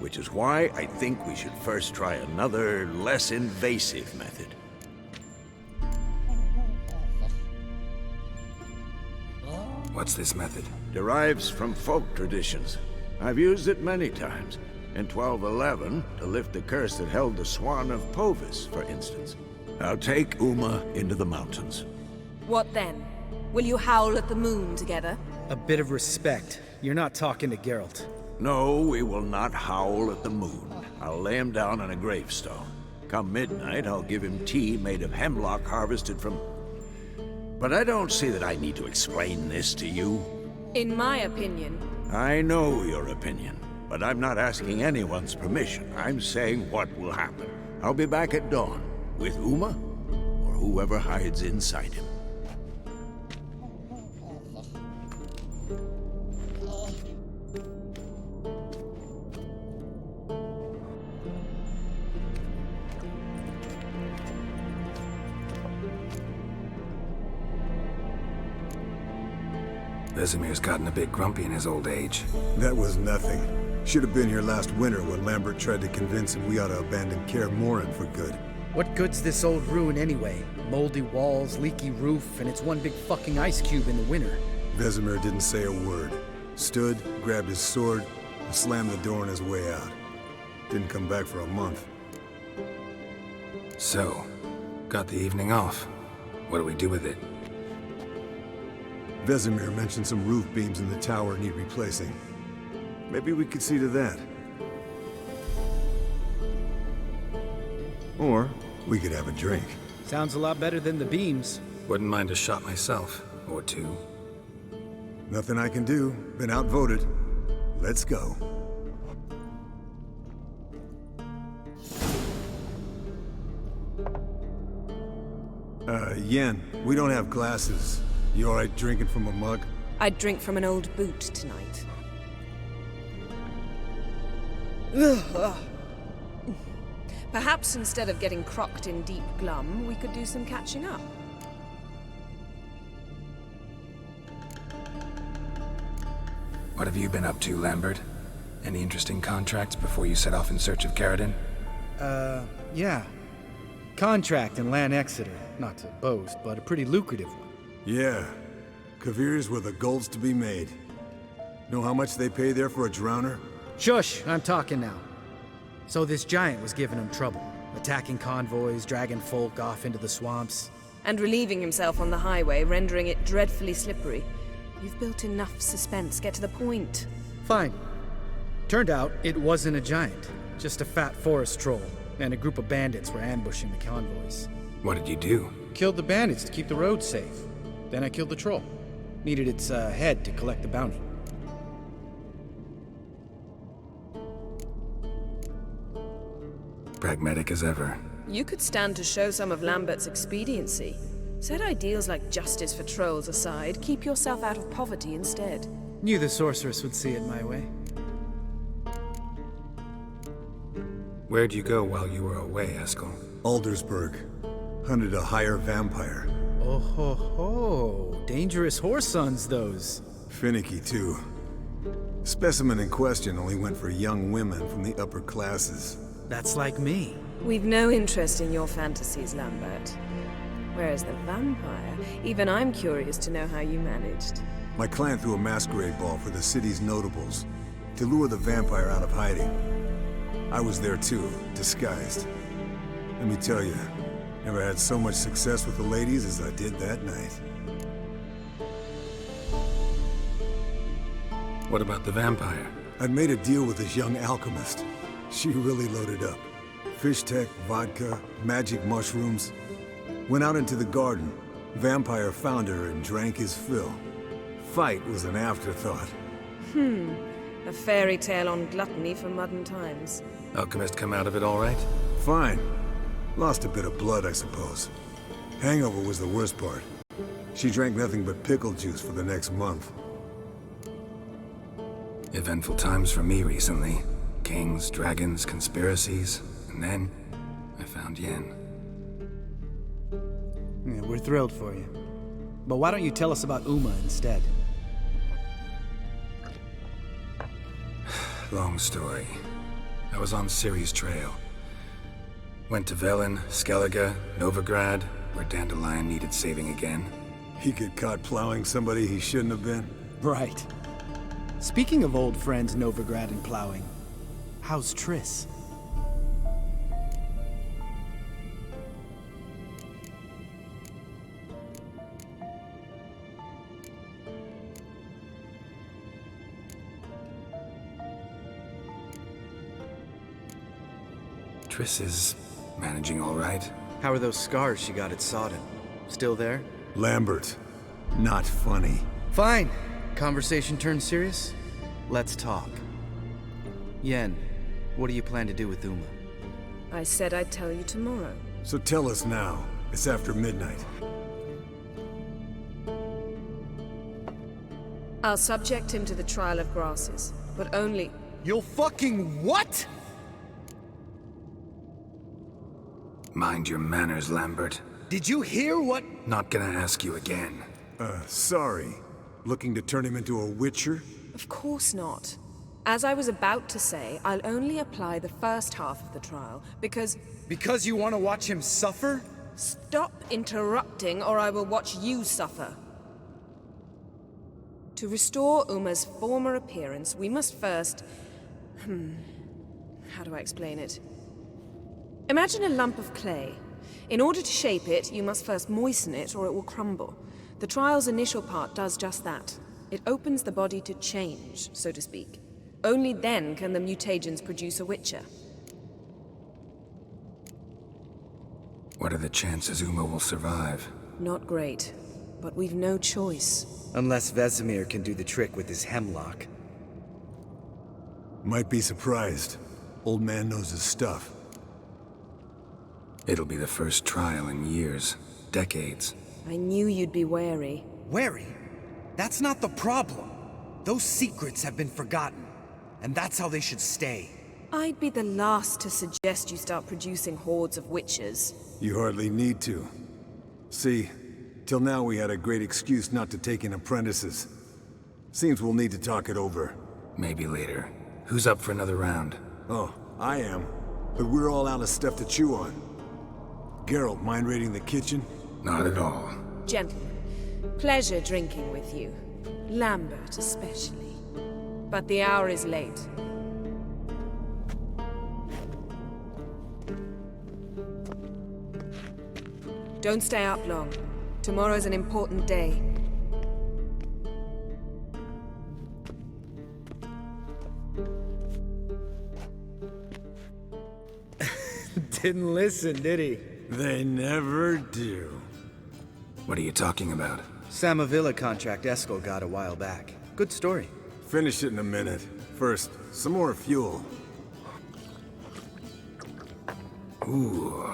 Which is why I think we should first try another, less invasive method. What's this method? Derives from folk traditions. I've used it many times. In 1211, to lift the curse that held the Swan of Povis, for instance. I'll take Uma into the mountains. What then? Will you howl at the moon together? A bit of respect. You're not talking to Geralt. No, we will not howl at the moon. I'll lay him down on a gravestone. Come midnight, I'll give him tea made of hemlock harvested from... But I don't see that I need to explain this to you. In my opinion... I know your opinion, but I'm not asking anyone's permission. I'm saying what will happen. I'll be back at dawn, with Uma, or whoever hides inside him. Vesemir's gotten a bit grumpy in his old age. That was nothing. Should have been here last winter when Lambert tried to convince him we ought to abandon Kaer Morhen for good. What good's this old ruin anyway? Moldy walls, leaky roof, and it's one big fucking ice cube in the winter. Vesemir didn't say a word. Stood, grabbed his sword, and slammed the door on his way out. Didn't come back for a month. So, got the evening off. What do we do with it? Vesemir mentioned some roof beams in the tower need replacing. Maybe we could see to that. Or we could have a drink. Sounds a lot better than the beams. Wouldn't mind a shot myself, or two. Nothing I can do. Been outvoted. Let's go. Yen, we don't have glasses. You alright drinking from a mug? I'd drink from an old boot tonight. Perhaps instead of getting crocked in deep glum, we could do some catching up. What have you been up to, Lambert? Any interesting contracts before you set off in search of Caradon? Yeah. Contract in Lan Exeter. Not to boast, but a pretty lucrative one. Yeah. Kavir's were the gold's to be made. Know how much they pay there for a drowner? Shush! I'm talking now. So this giant was giving him trouble, attacking convoys, dragging folk off into the swamps. And relieving himself on the highway, rendering it dreadfully slippery. You've built enough suspense. Get to the point. Fine. Turned out it wasn't a giant, just a fat forest troll, and a group of bandits were ambushing the convoys. What did you do? Killed the bandits to keep the roads safe. Then I killed the troll. Needed its head to collect the bounty. Pragmatic as ever. You could stand to show some of Lambert's expediency. Set ideals like justice for trolls aside, keep yourself out of poverty instead. Knew the sorceress would see it my way. Where'd you go while you were away, Eskel? Aldersburg. Hunted a higher vampire. Oh ho ho. Dangerous horse sons, those. Finicky, too. Specimen in question only went for young women from the upper classes. That's like me. We've no interest in your fantasies, Lambert. Whereas the vampire, even I'm curious to know how you managed. My clan threw a masquerade ball for the city's notables to lure the vampire out of hiding. I was there too, disguised. Let me tell you, never had so much success with the ladies as I did that night. What about the vampire? I'd made a deal with this young alchemist. She really loaded up. Fish tech, vodka, magic mushrooms. Went out into the garden. Vampire found her and drank his fill. Fight was an afterthought. A fairy tale on gluttony for modern times. Alchemist come out of it all right? Fine. Lost a bit of blood, I suppose. Hangover was the worst part. She drank nothing but pickle juice for the next month. Eventful times for me recently. Kings, dragons, conspiracies, and then I found Yen. Yeah, we're thrilled for you. But why don't you tell us about Uma instead? Long story. I was on Ciri's trail. Went to Velen, Skellige, Novigrad, where Dandelion needed saving again. He get caught plowing somebody he shouldn't have been. Right. Speaking of old friends Novigrad and plowing, how's Triss? Triss is managing all right. How are those scars she got at Sodden? Still there? Lambert. Not funny. Fine. Conversation turned serious? Let's talk. Yen, what do you plan to do with Uma? I said I'd tell you tomorrow. So tell us now. It's after midnight. I'll subject him to the trial of grasses, but only... You'll fucking what? Mind your manners, Lambert. Did you hear what? Not gonna ask you again. Sorry. Looking to turn him into a witcher? Of course not. As I was about to say, I'll only apply the first half of the trial, because... Because you want to watch him suffer? Stop interrupting, or I will watch you suffer. To restore Uma's former appearance, we must first... How do I explain it? Imagine a lump of clay. In order to shape it, you must first moisten it, or it will crumble. The trial's initial part does just that. It opens the body to change, so to speak. Only then can the mutagens produce a witcher. What are the chances Uma will survive? Not great, but we've no choice. Unless Vesemir can do the trick with his hemlock. Might be surprised. Old man knows his stuff. It'll be the first trial in years, decades. I knew you'd be wary. Wary? That's not the problem. Those secrets have been forgotten, and that's how they should stay. I'd be the last to suggest you start producing hordes of witches. You hardly need to. See, till now we had a great excuse not to take in apprentices. Seems we'll need to talk it over. Maybe later. Who's up for another round? Oh, I am. But we're all out of stuff to chew on. Geralt, mind raiding the kitchen? Not at all. Gentlemen, pleasure drinking with you. Lambert especially. But the hour is late. Don't stay up long. Tomorrow's an important day. Didn't listen, did he? They never do. What are you talking about? Samavilla contract Eskel got a while back. Good story. Finish it in a minute. First, some more fuel. Ooh,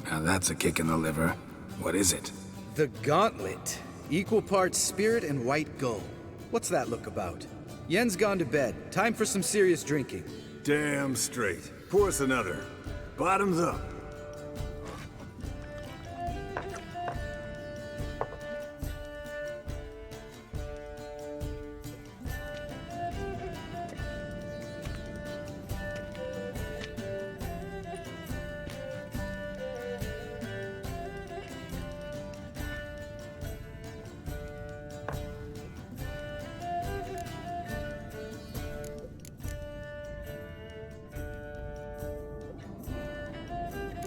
now that's a kick in the liver. What is it? The Gauntlet. Equal parts spirit and white gull. What's that look about? Yen's gone to bed. Time for some serious drinking. Damn straight. Pour us another. Bottoms up.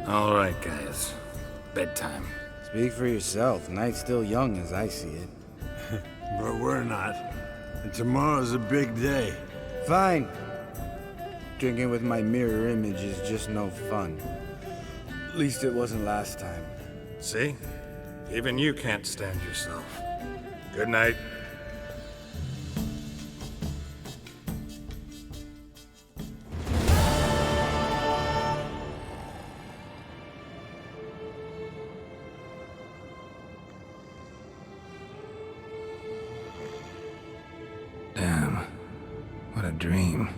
All right, guys. Bedtime. Speak for yourself. Night's still young as I see it. But we're not. And tomorrow's a big day. Fine. Drinking with my mirror image is just no fun. At least it wasn't last time. See? Even you can't stand yourself. Good night. Damn. What a dream.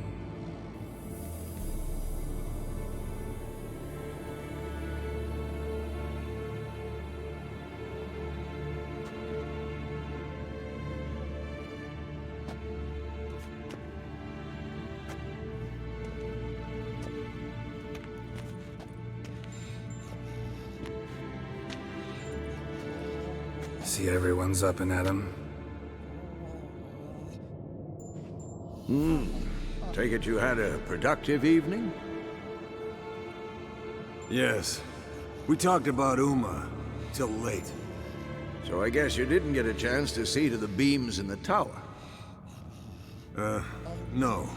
See everyone's up and at 'em. Take it you had a productive evening? Yes. We talked about Uma till late. So I guess you didn't get a chance to see to the beams in the tower. No.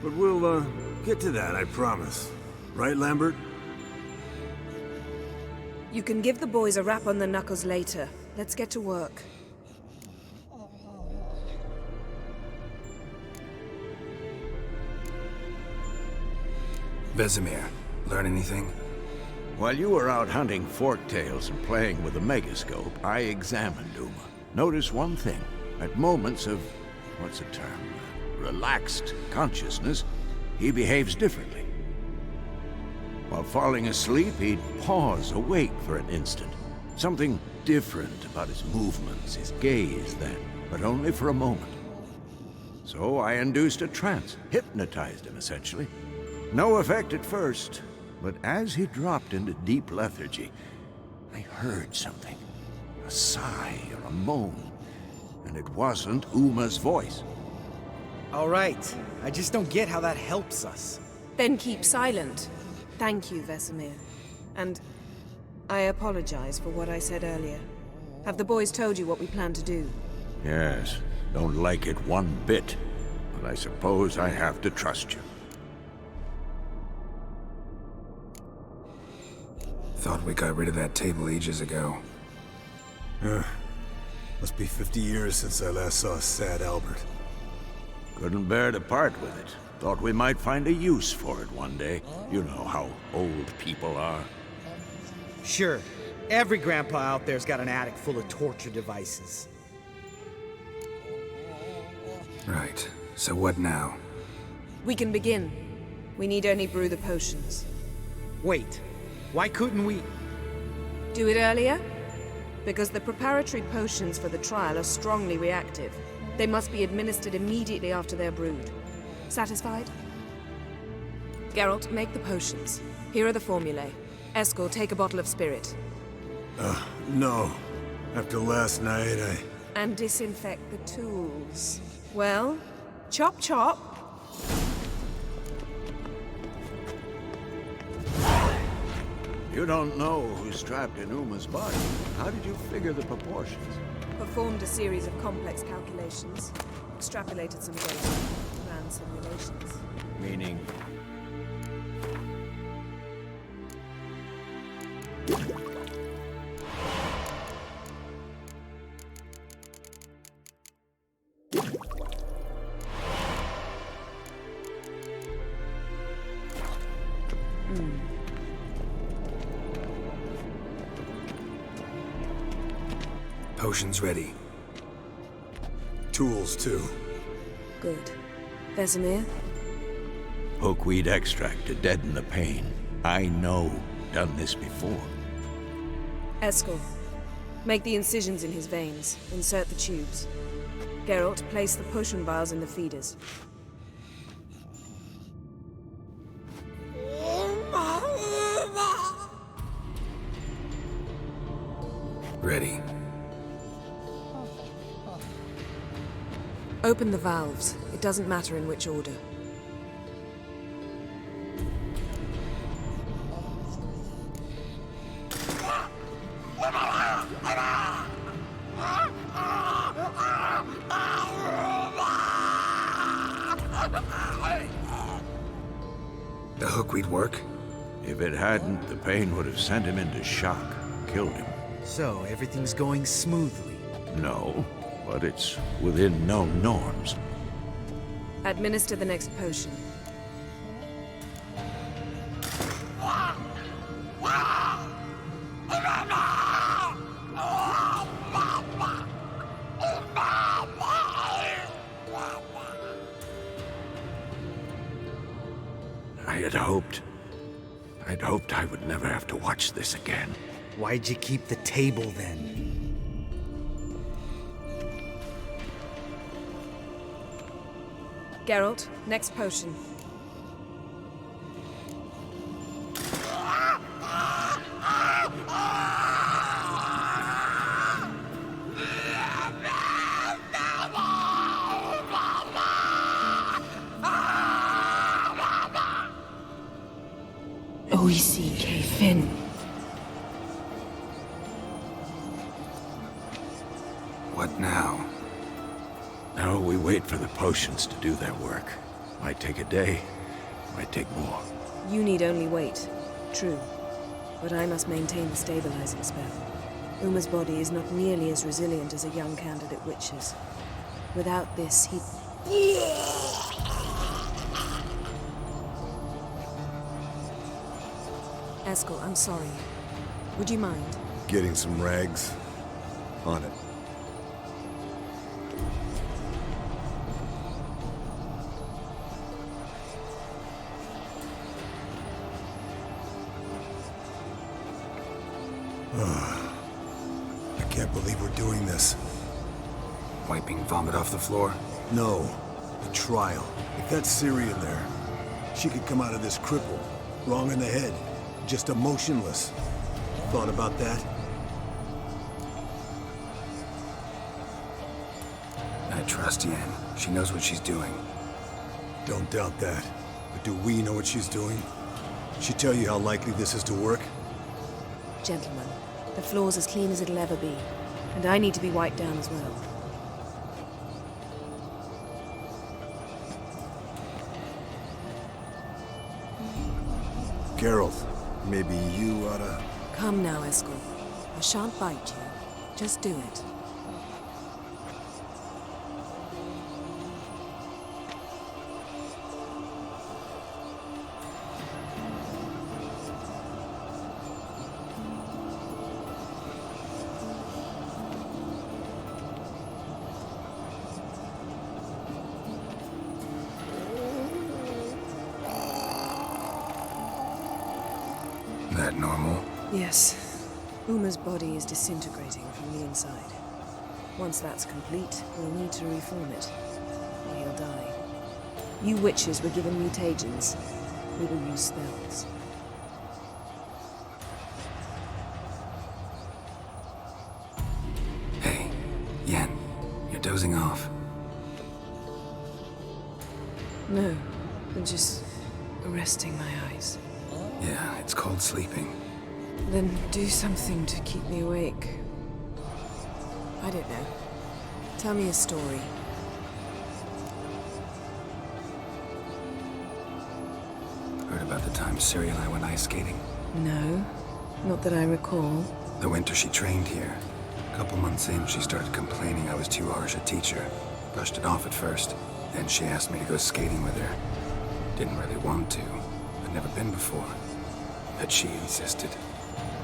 But we'll, get to that, I promise. Right, Lambert? You can give the boys a rap on the knuckles later. Let's get to work. Vesemir, learn anything? While you were out hunting forktails and playing with the megascope, I examined Uma. Notice one thing. At moments of, what's the term, relaxed consciousness, he behaves differently. While falling asleep, he'd pause awake for an instant. Something different about his movements, his gaze then, but only for a moment. So I induced a trance, hypnotized him essentially. No effect at first, but as he dropped into deep lethargy, I heard something. A sigh or a moan. And it wasn't Uma's voice. All right. I just don't get how that helps us. Then keep silent. Thank you, Vesemir. And I apologize for what I said earlier. Have the boys told you what we plan to do? Yes, don't like it one bit. But I suppose I have to trust you. Thought we got rid of that table ages ago. Must be 50 years since I last saw sad Albert. Couldn't bear to part with it. Thought we might find a use for it one day. You know how old people are. Sure. Every grandpa out there's got an attic full of torture devices. Right. So what now? We can begin. We need only brew the potions. Wait. Why couldn't we? Do it earlier? Because the preparatory potions for the trial are strongly reactive. They must be administered immediately after they're brewed. Satisfied? Geralt, make the potions. Here are the formulae. Eskel, take a bottle of spirit. No. After last night, And disinfect the tools. Well, chop chop. You don't know who's trapped in Uma's body. How did you figure the proportions? Performed a series of complex calculations, extrapolated some data, ran simulations. Meaning? Potions ready. Tools, too. Good. Vesemir? Hookweed extract to deaden the pain. I know. Done this before. Eskel. Make the incisions in his veins. Insert the tubes. Geralt, place the potion vials in the feeders. Ready. Open the valves. It doesn't matter in which order. The hookweed work? If it hadn't, the pain would have sent him into shock, killed him. So, everything's going smoothly. No, but it's within known norms. Administer the next potion. I'd hoped I would never have to watch this again. Why'd you keep the table then? Geralt, next potion. OECK Finn. What now? Now we wait for the potions to do their work. Might take a day, might take more. You need only wait. True. But I must maintain the stabilizing spell. Uma's body is not nearly as resilient as a young candidate witch's. Without this, he'd... Eskel, I'm sorry. Would you mind? Getting some rags. On it. I can't believe we're doing this. Wiping vomit off the floor? No. The trial. If that's Ciri in there, she could come out of this crippled. Wrong in the head. Just emotionless. Thought about that? I trust Yen. She knows what she's doing. Don't doubt that. But do we know what she's doing? She tell you how likely this is to work? Gentlemen, the floor's as clean as it'll ever be. And I need to be wiped down as well. Geralt, maybe you oughta... Come now, Eskel. I shan't bite you. Just do it. That normal? Yes. Uma's body is disintegrating from the inside. Once that's complete, we'll need to reform it. Or he'll die. You witches were given mutagens. We will use spells. Hey, Yen, you're dozing off. No, I'm just resting my eyes. Yeah, it's called sleeping. Then do something to keep me awake. I don't know. Tell me a story. Heard about the time Siri and I went ice skating? No, not that I recall. The winter she trained here. A couple months in, she started complaining I was too harsh a teacher. Brushed it off at first. Then she asked me to go skating with her. Didn't really want to. I'd never been before. But she insisted.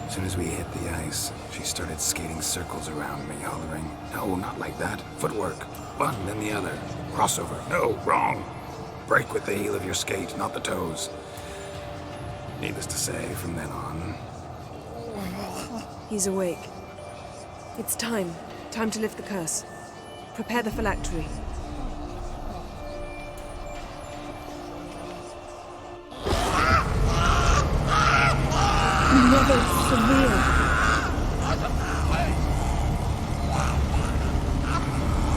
As soon as we hit the ice, she started skating circles around me, hollering, "No, not like that. Footwork. One, then the other. Crossover. No, wrong. Break with the heel of your skate, not the toes." Needless to say, from then on... He's awake. It's time. Time to lift the curse. Prepare the phylactery. Never severe.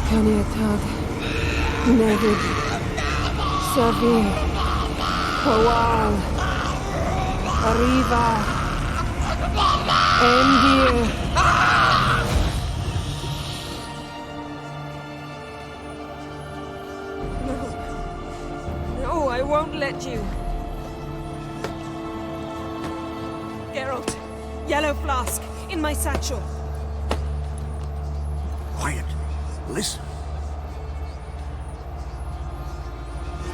Kaniatag. Nevid. Severe. Kowal. Arriva. Endir. No, I won't let you. Geralt, yellow flask, in my satchel. Quiet. Listen.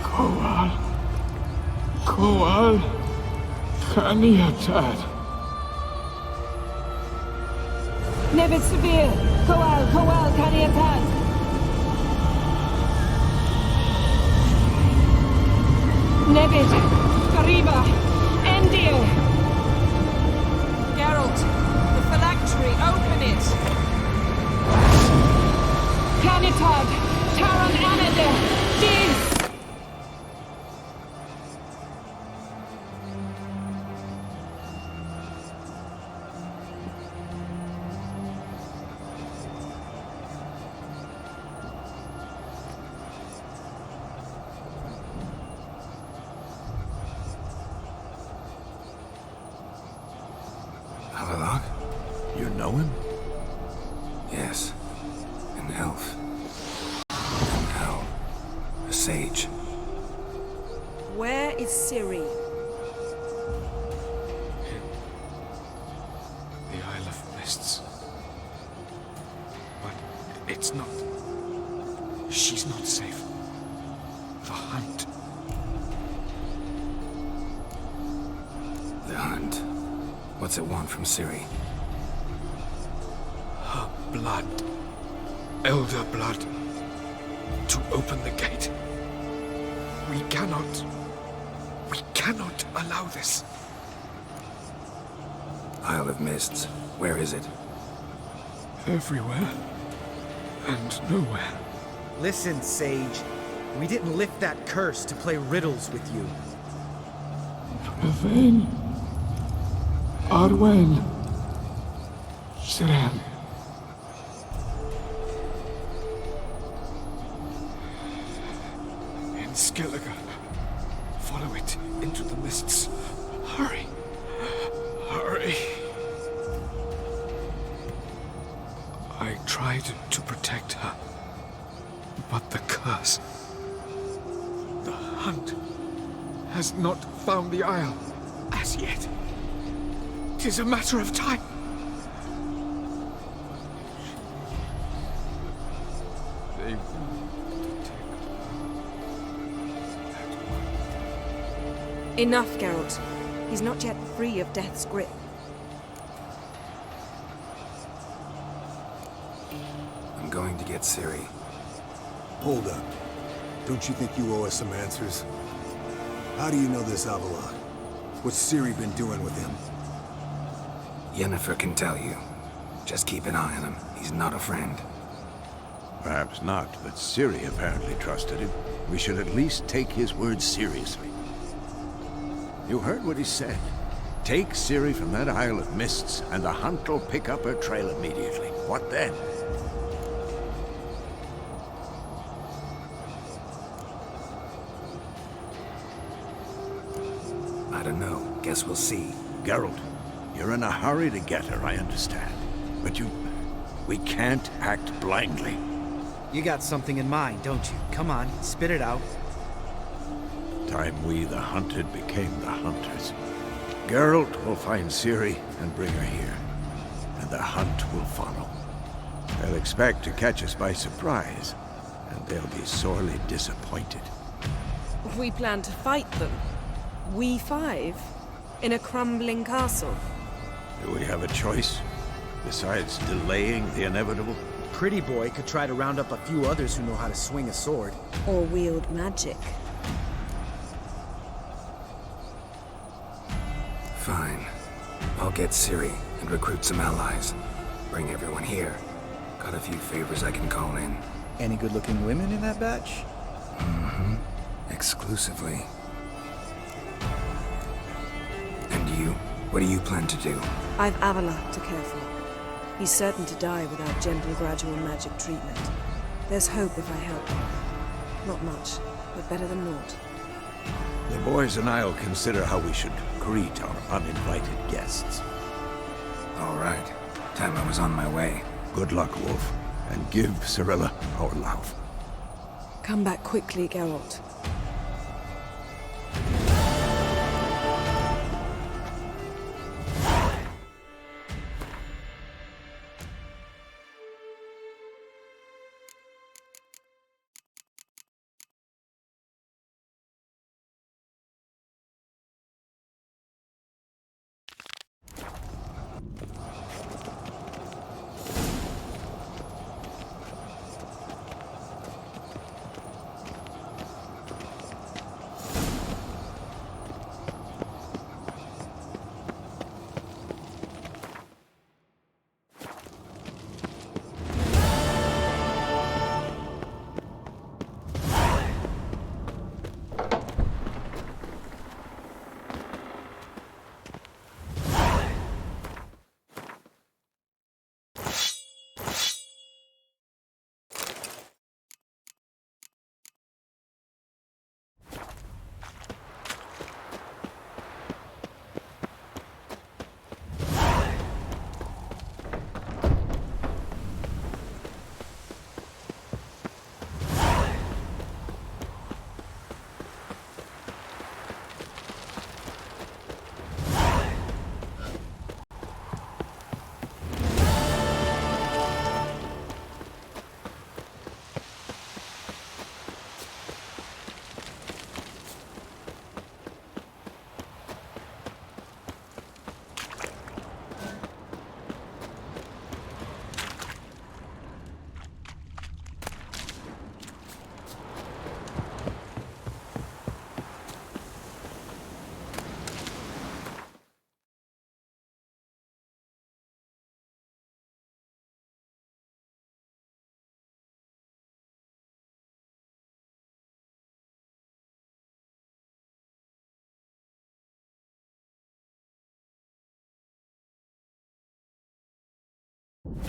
Kowal. Kowal. Kaniatad. Nevid severe. Kowal, Kaniatad. Nevid. Arriva. Endir. Geralt, the phylactery, open it! Kanitad, Taran Anadir, Diz! Havelock? You know him? Yes. An elf. An owl. A sage. Where is Ciri? The Isle of Mists. But it's not... She's not safe. The hunt. The hunt. What's it want from Ciri? Her blood. Elder blood. To open the gate. We cannot allow this. Isle of Mists. Where is it? Everywhere. And nowhere. Listen, Sage. We didn't lift that curse to play riddles with you. Yvain. Arwen. Siren. In Skellige. Follow it into the mists. Hurry. Hurry. I tried to protect her. But the curse. The hunt has not found the Isle as yet. 'Tis a matter of time. They want to take that one. Enough, Geralt. He's not yet free of death's grip. I'm going to get Ciri. Hold up. Don't you think you owe us some answers? How do you know this Avalok? What's Ciri been doing with him? Yennefer can tell you. Just keep an eye on him. He's not a friend. Perhaps not, but Ciri apparently trusted him. We should at least take his words seriously. You heard what he said. Take Ciri from that Isle of Mists, and the hunt will pick up her trail immediately. What then? I don't know. Guess we'll see. Geralt, You're in a hurry to get her, I understand. But we can't act blindly. You got something in mind, don't you? Come on, spit it out. Time we, the hunted, became the hunters. Geralt will find Ciri and bring her here, and the hunt will follow. They'll expect to catch us by surprise, and they'll be sorely disappointed. We plan to fight them. We five? In a crumbling castle? Do we have a choice, besides delaying the inevitable? Pretty boy could try to round up a few others who know how to swing a sword. Or wield magic. Fine. I'll get Ciri and recruit some allies. Bring everyone here. Got a few favors I can call in. Any good-looking women in that batch? Mm-hmm. Exclusively. And you? What do you plan to do? I've Avalok to care for. He's certain to die without gentle, gradual magic treatment. There's hope if I help him. Not much, but better than naught. The boys and I'll consider how we should greet our uninvited guests. All right. Time I was on my way. Good luck, Wolf, and give Cirilla our love. Come back quickly, Geralt.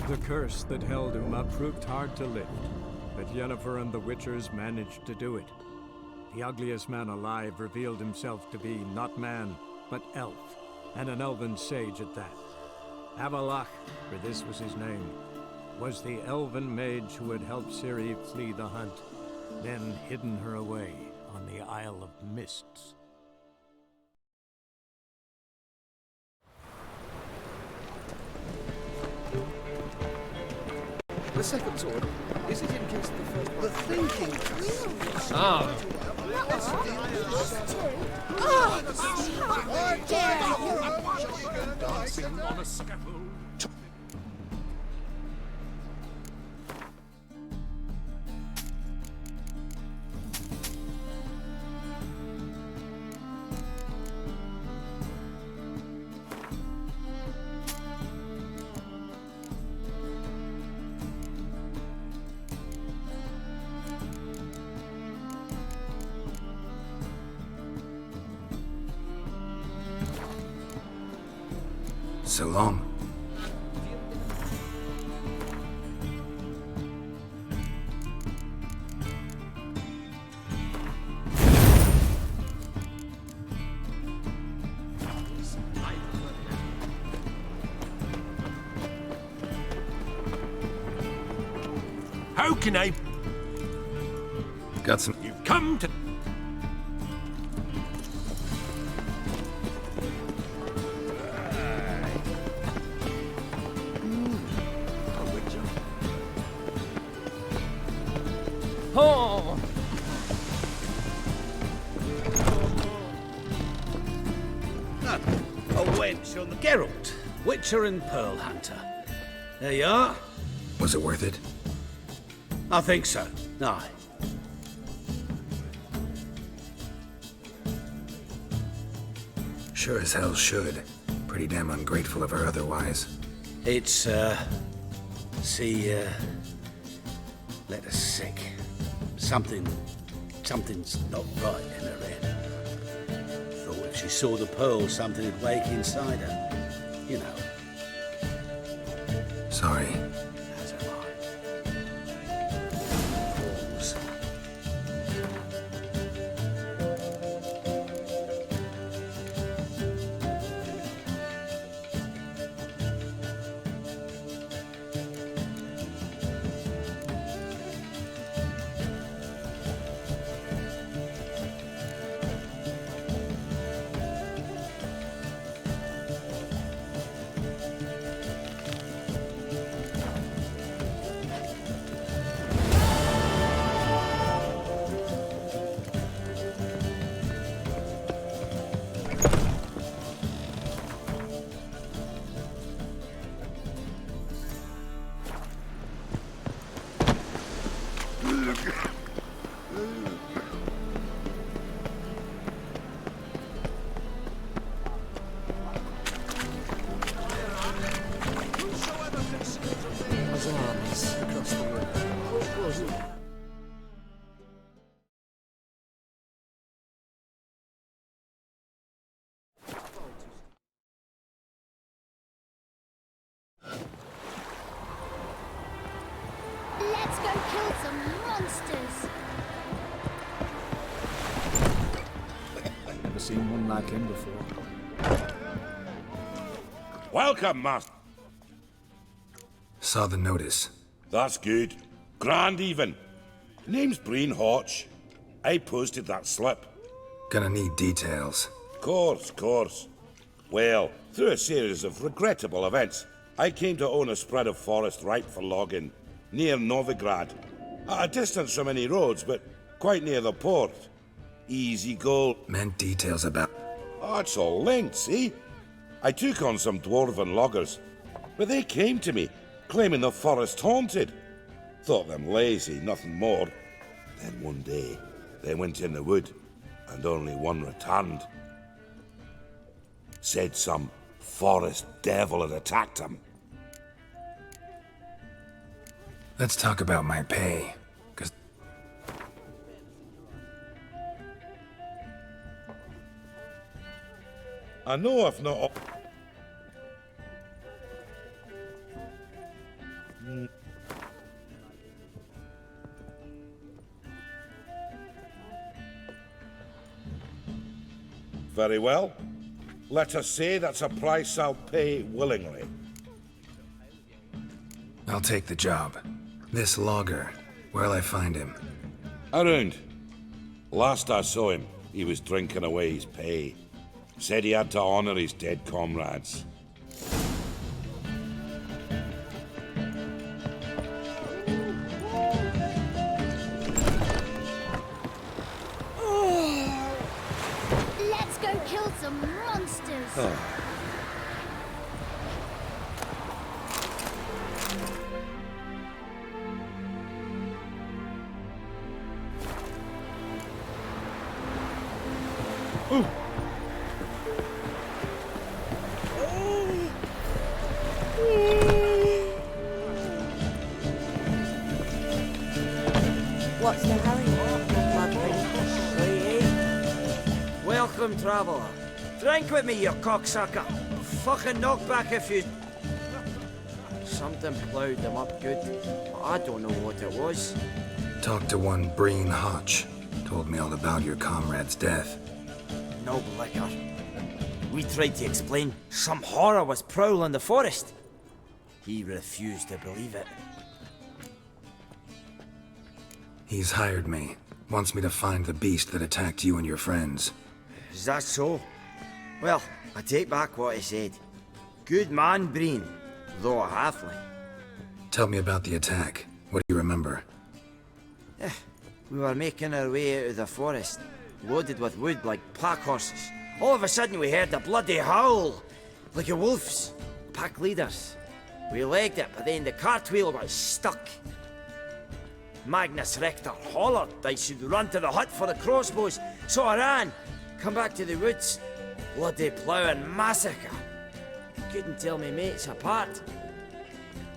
The curse that held Uma proved hard to lift, but Yennefer and the Witchers managed to do it. The ugliest man alive revealed himself to be not man, but elf, and an elven sage at that. Avalok, for this was his name, was the elven mage who had helped Ciri flee the hunt, then hidden her away on the Isle of Mists. The second sword, is it in case the first one? The thinking. Ah. Dancing on a scaffold. So long. How can I... Got some... You've come to... Oh! A wench on the Geralt, Witcher and Pearl Hunter. There you are. Was it worth it? I think so. Aye. Sure as hell should. Pretty damn ungrateful of her otherwise. It's, let us sick. Something's not right in her head. Thought if she saw the pearl, something would wake inside her. You know. Sorry. That's all right. Fools. Let's go kill some monsters! Never seen one like him before. Welcome, Master. Saw the notice. That's good. Grand even. Name's Breen Hotch. I posted that slip. Gonna need details. Course. Well, through a series of regrettable events, I came to own a spread of forest ripe for logging, near Novigrad. At a distance from any roads, but quite near the port. Easy goal. Meant details about... Oh, it's all linked, see? I took on some dwarven loggers, but they came to me, claiming the forest haunted. Thought them lazy, nothing more. Then one day, they went in the wood, and only one returned. Said some forest devil had attacked them. Let's talk about my pay, 'cause... I know I've not... Very well. Let us say that's a price I'll pay willingly. I'll take the job. This logger, where'll I find him? Around. Last I saw him, he was drinking away his pay. Said he had to honor his dead comrades. Let's go kill some monsters! What's the hurry? Welcome, traveller. Drink with me, you cocksucker. Fucking knockback if you... Something ploughed them up good, but I don't know what it was. Talked to one Breen Hotch. Told me all about your comrade's death. No liquor. We tried to explain some horror was prowling the forest. He refused to believe it. He's hired me. Wants me to find the beast that attacked you and your friends. Is that so? Well, I take back what I said. Good man, Breen, though a halfling. Tell me about the attack. What do you remember? We were making our way out of the forest, loaded with wood like pack horses. All of a sudden we heard a bloody howl, like a wolf's. Pack leaders. We legged it, but then the cartwheel got stuck. Magnus Rector hollered I should run to the hut for the crossbows, so I ran. Come back to the woods. Bloody ploughing massacre. Couldn't tell me mates apart.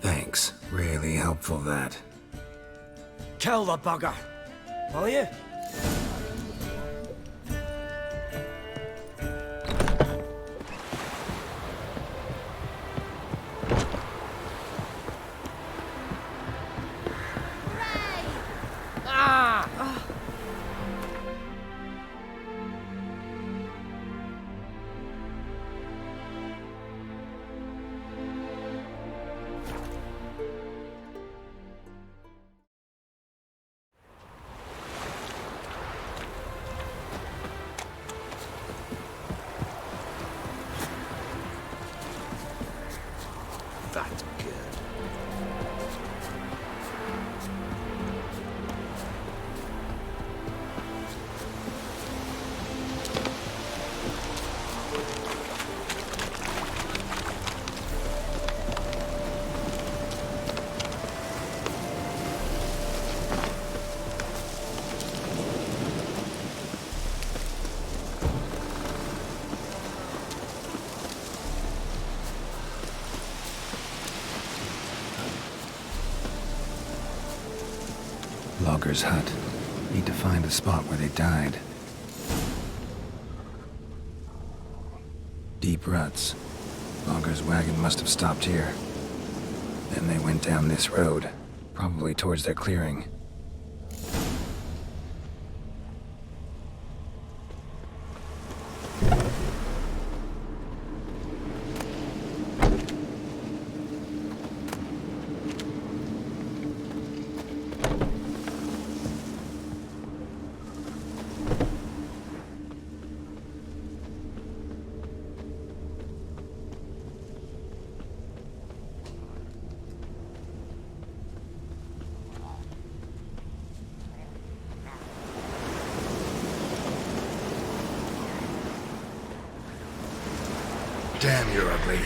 Thanks. Really helpful, that. Kill the bugger, will you? That's good. Logger's hut. Need to find the spot where they died. Deep ruts. Logger's wagon must have stopped here. Then they went down this road, probably towards their clearing. Damn, you're ugly.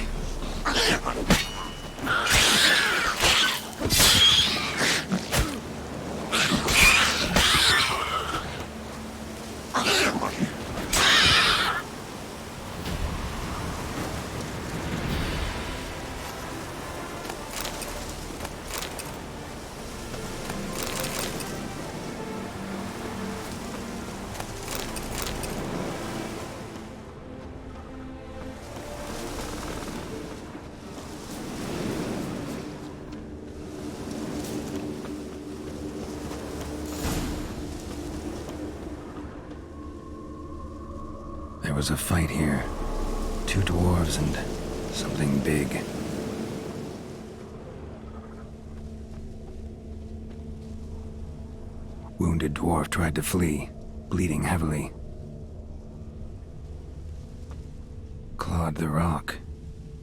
There was a fight here. 2 dwarves and something big. Wounded dwarf tried to flee, bleeding heavily. Clawed the rock.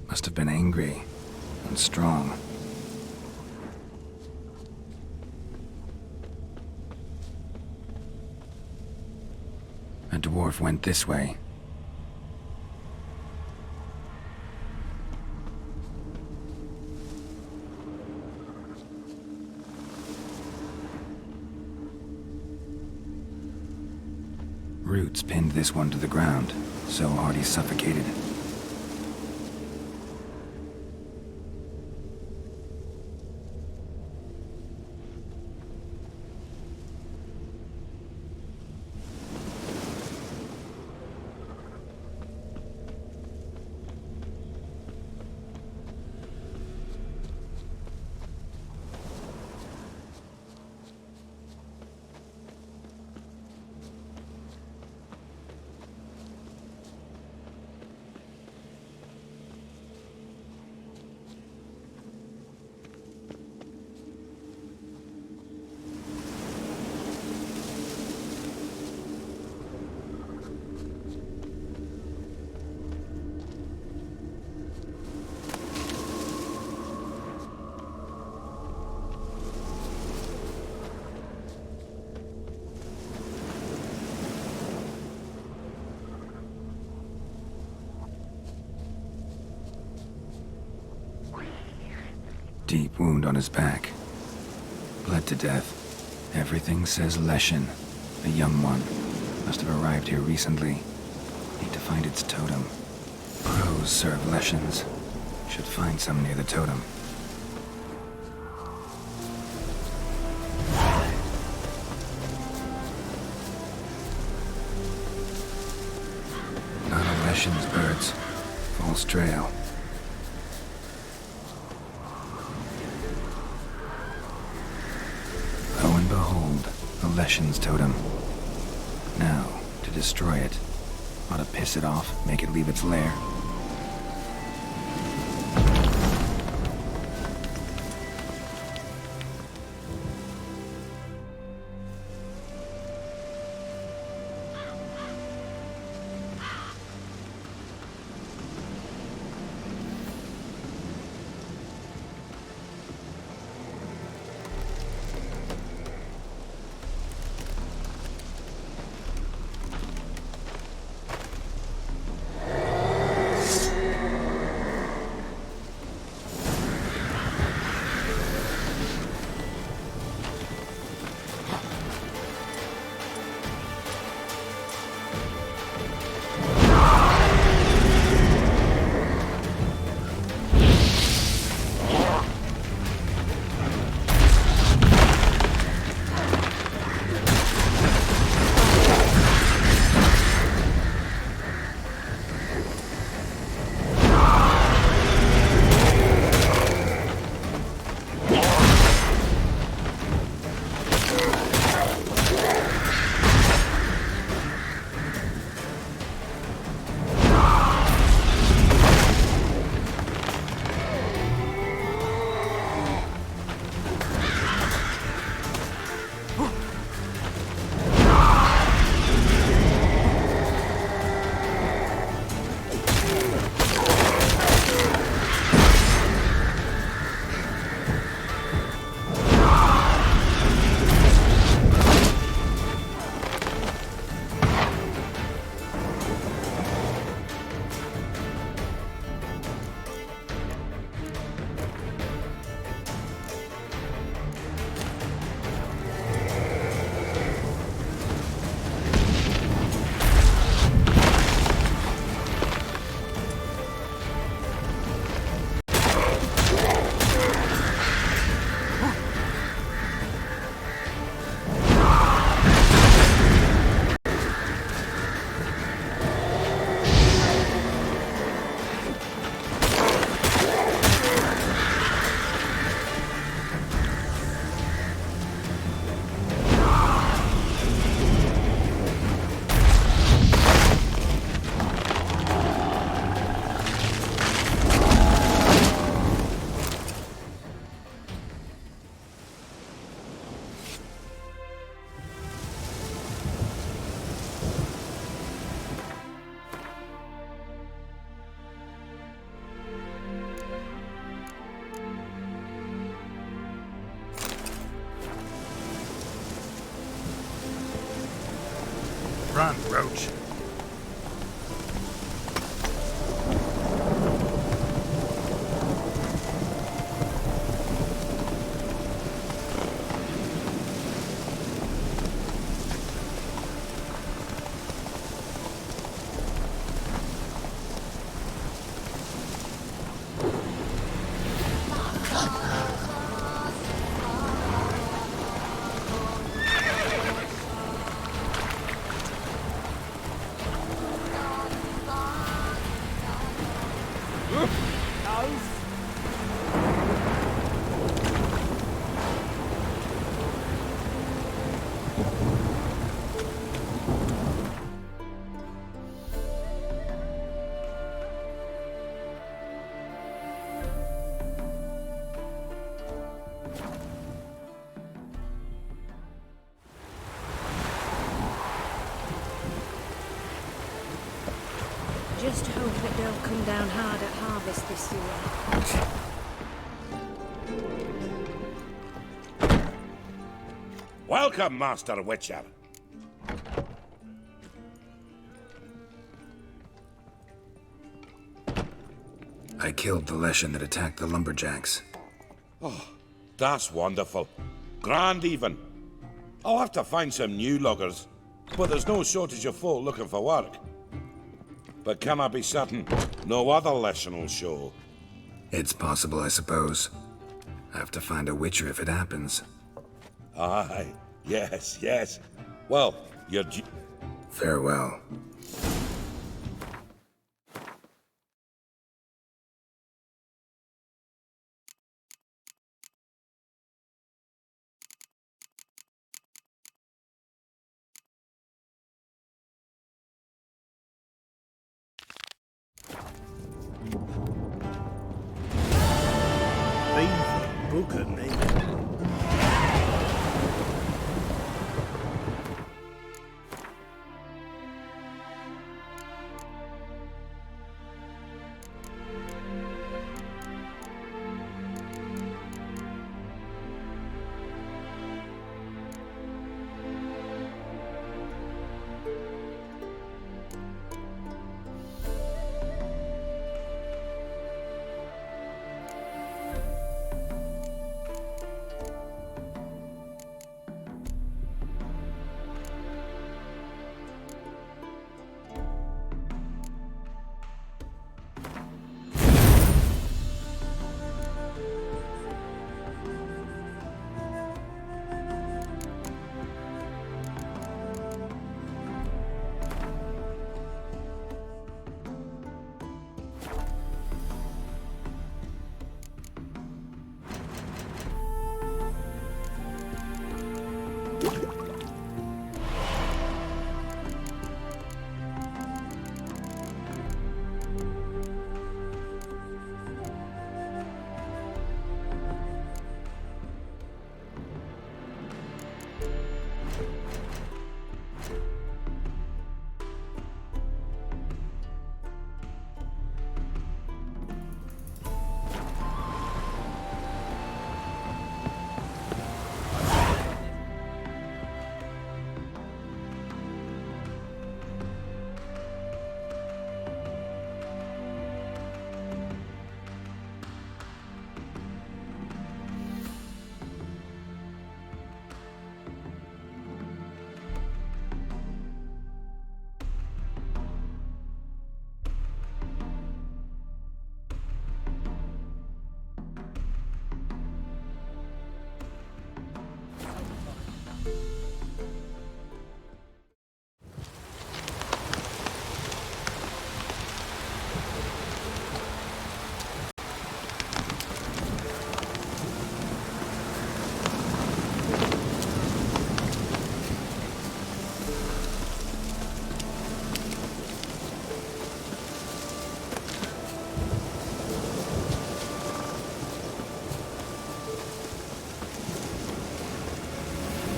Must have been angry and strong. A dwarf went this way. Roots pinned this one to the ground, so hard he suffocated. deep wound on his back. Bled to death. Everything says Leshen, a young one. Must have arrived here recently. Need to find its totem. Crows serve Leshens. Should find some near the totem. Not a Leshen's birds. False trail. Lo and behold, the Leshen's totem. Now, to destroy it. Ought to piss it off, make it leave its lair. Run, Roach. Just hope it don't come down hard at harvest this year. Welcome, Master Witcher. I killed the Leshen that attacked the lumberjacks. Oh, that's wonderful. Grand even. I'll have to find some new loggers, but there's no shortage of folk looking for work. But can I be certain no other lesson will show? It's possible, I suppose. I have to find a witcher if it happens. Aye, yes. Well, you're... Farewell.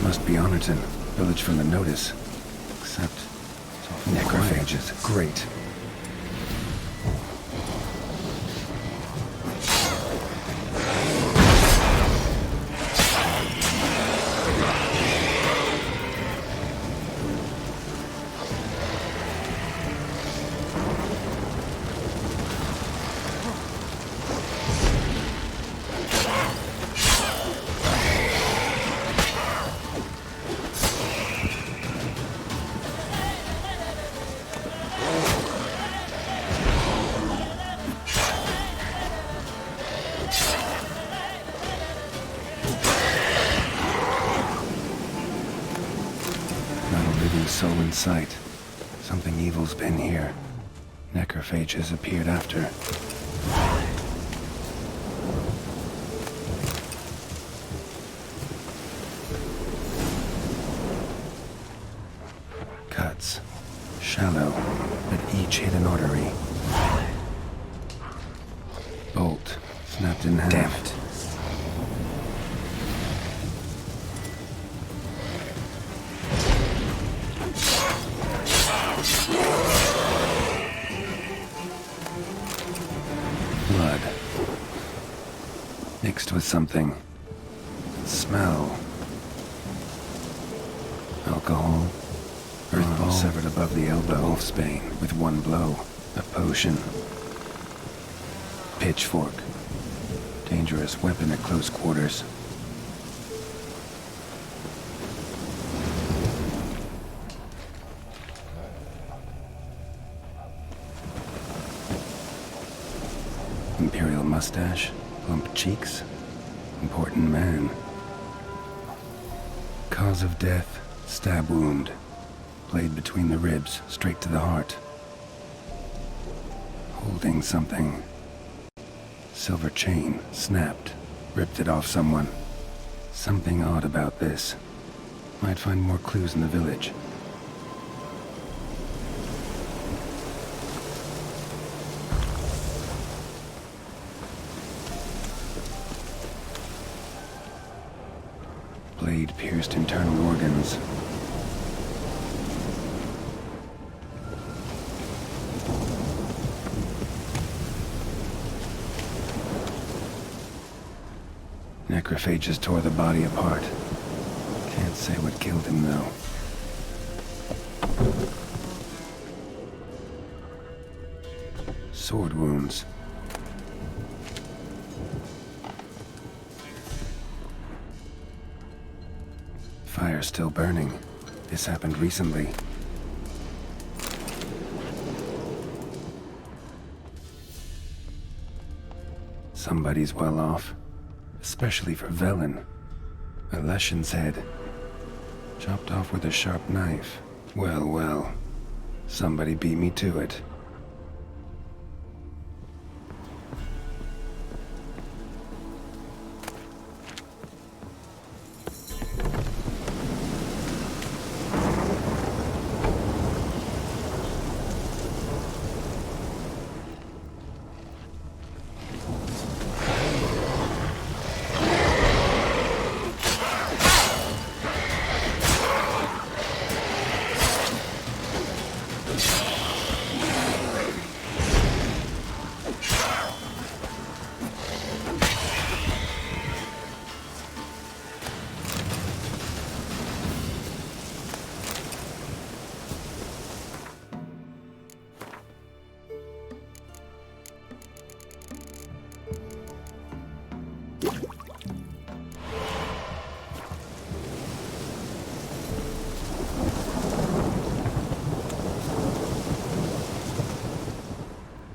Must be Honorton, village from the notice. Except, necrophages. Great. Soul in sight. Something evil's been here. Necrophage has appeared after. Cuts. Shallow, but each hit an artery. Bolt. Snapped in half. Damn it. Mixed with something. Smell. Alcohol. Earth ball severed above the elbow. Wolfsbane with one blow. A potion. Pitchfork. Dangerous weapon at close quarters. Imperial mustache, plump cheeks. Important man. Cause of death, stab wound. Blade between the ribs, straight to the heart. Holding something. Silver chain, snapped. Ripped it off someone. Something odd about this. Might find more clues in the village. Blade pierced internal organs. Necrophages tore the body apart. Can't say what killed him, though. Sword wounds. Fire still burning. This happened recently. Somebody's well off. Especially for Velen. A Leshen's head. Chopped off with a sharp knife. Well, well. Somebody beat me to it.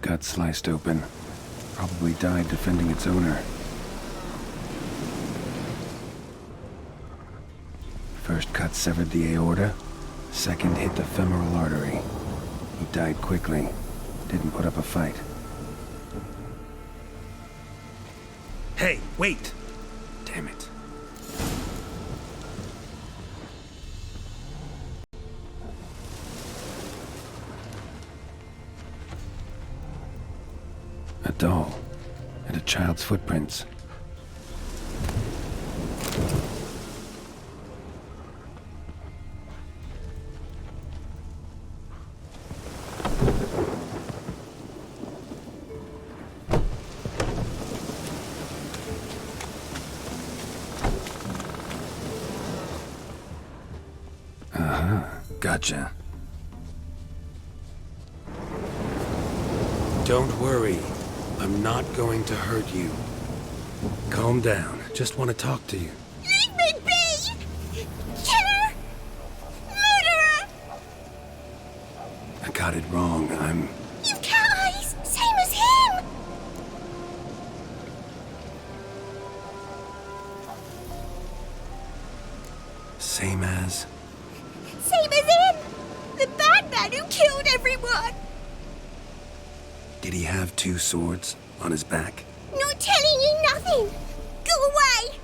Gut sliced open. Probably died defending its owner. First cut severed the aorta. Second hit the femoral artery. He died quickly. Didn't put up a fight. Hey, wait! Damn it. A doll. And a child's footprints. Gotcha. Don't worry. I'm not going to hurt you. Calm down. Just want to talk to you. Leave me be! Killer! Murderer! I got it wrong. You've cat eyes! Same as him! Same as? Same as him! The bad man who killed everyone! Did he have two swords on his back? Not telling you nothing! Go away!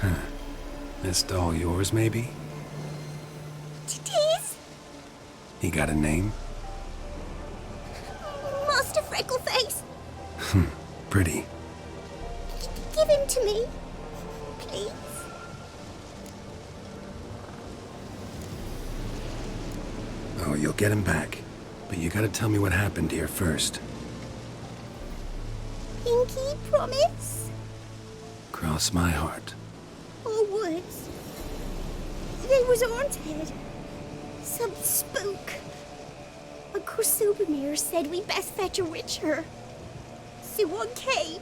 Huh. This doll yours, maybe? It is? He got a name? Master Freckleface. Pretty. Give him to me. Please. Oh, you'll get him back. But you gotta tell me what happened here first. Pinky promise? Cross my heart. Or woods? They was haunted. Some spook. Uncle Silvermere said we best fetch a witcher. So one came.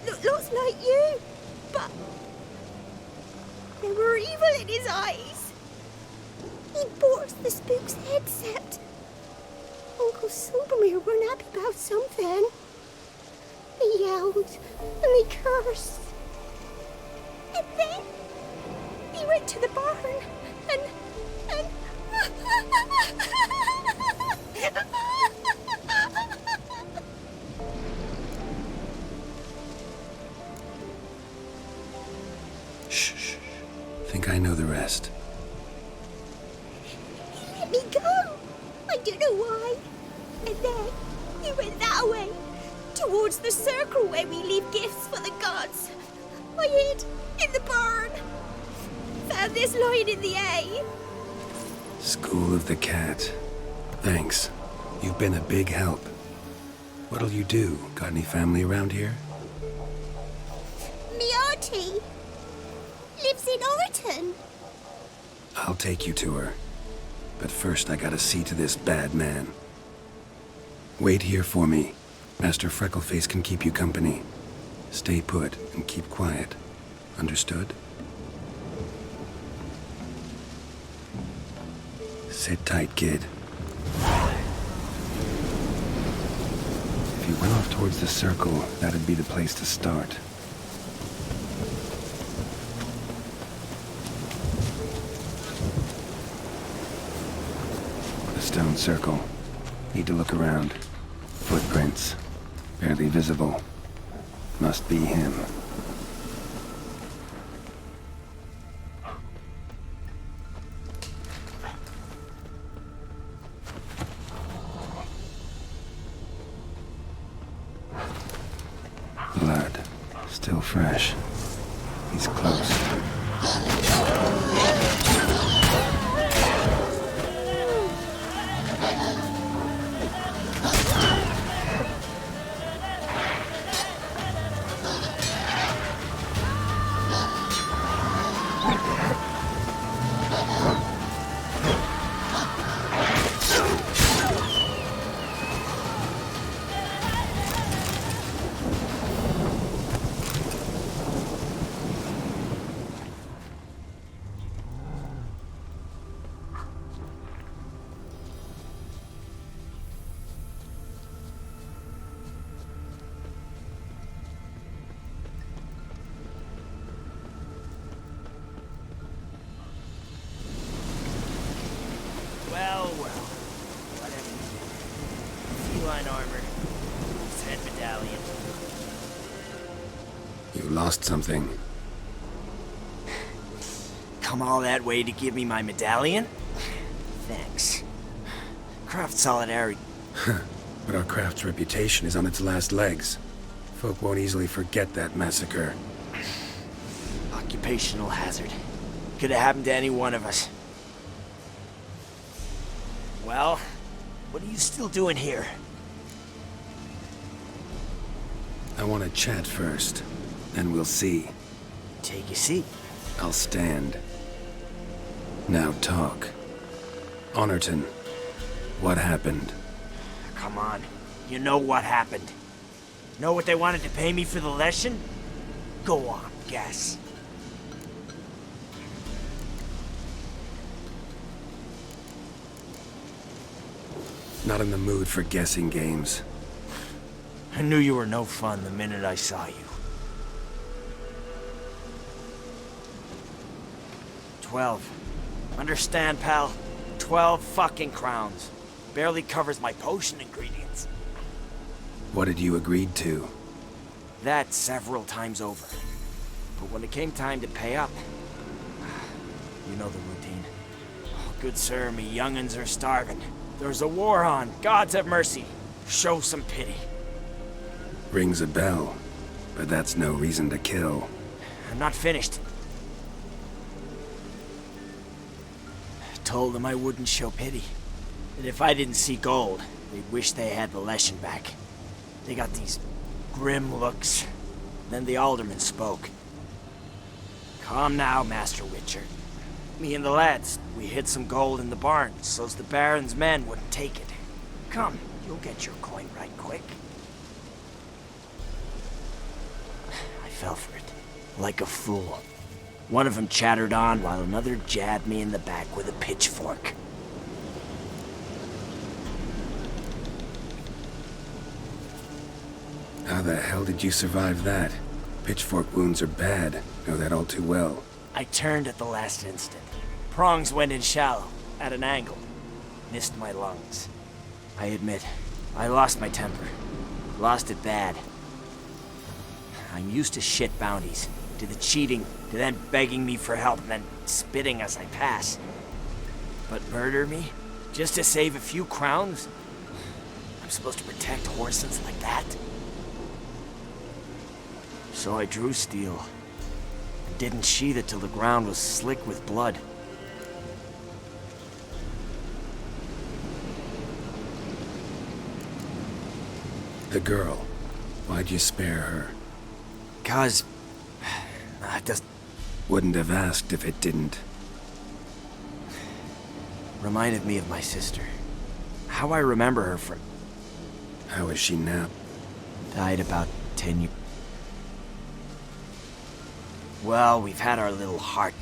Looked lots like you, but there were evil in his eyes. He bought the spook's headset. Uncle Silvermere weren't happy about something. He yelled and he cursed. And then he went to the barn and Shh. Think I know the rest. He let me go. I don't know why. And then he went that way, towards the circle where we leave gifts for the gods. I hid in the barn. Found this line in the A. School of the Cat. Thanks. You've been a big help. What'll you do? Got any family around here? Me auntie lives in Orton. I'll take you to her. But first I gotta see to this bad man. Wait here for me. Master Freckleface can keep you company. Stay put and keep quiet. Understood? Sit tight, kid. If you went off towards the circle, that'd be the place to start. The stone circle. Need to look around. Footprints. Barely visible. Must be him. Blood. Still fresh. He's close. Well, whatever you did. Feline armor. His head medallion. You lost something. Come all that way to give me my medallion? Thanks. Craft solidarity. But our craft's reputation is on its last legs. Folk won't easily forget that massacre. Occupational hazard. Could have happened to any one of us. Well, what are you still doing here? I want to chat first, then we'll see. Take a seat. I'll stand. Now talk. Honorton, what happened? Come on. You know what happened. Know what they wanted to pay me for the lesson? Go on, guess. Not in the mood for guessing games. I knew you were no fun the minute I saw you. 12. Understand, pal? 12 fucking crowns. Barely covers my potion ingredients. What had you agreed to? That several times over. But when it came time to pay up, you know the routine. Oh, good sir, me young'uns are starving. There's a war on. Gods have mercy. Show some pity. Rings a bell, but that's no reason to kill. I'm not finished. Told them I wouldn't show pity. That if I didn't see gold, they'd wish they had the lesson back. They got these grim looks. Then the alderman spoke. Come now, Master Witcher. Me and the lads, we hid some gold in the barn so's the Baron's men wouldn't take it. Come, you'll get your coin right quick. I fell for it, like a fool. One of them chattered on while another jabbed me in the back with a pitchfork. How the hell did you survive that? Pitchfork wounds are bad. Know that all too well. I turned at the last instant. Prongs went in shallow, at an angle. Missed my lungs. I admit, I lost my temper. Lost it bad. I'm used to shit bounties, to the cheating, to them begging me for help and then spitting as I pass. But murder me? Just to save a few crowns? I'm supposed to protect horses like that? So I drew steel, and didn't sheathe it till the ground was slick with blood. The girl. Why'd you spare her? 'Cause... I just... Wouldn't have asked if it didn't. Reminded me of my sister. How I remember her from... How is she now? Died about 10 years... Well, we've had our little heart.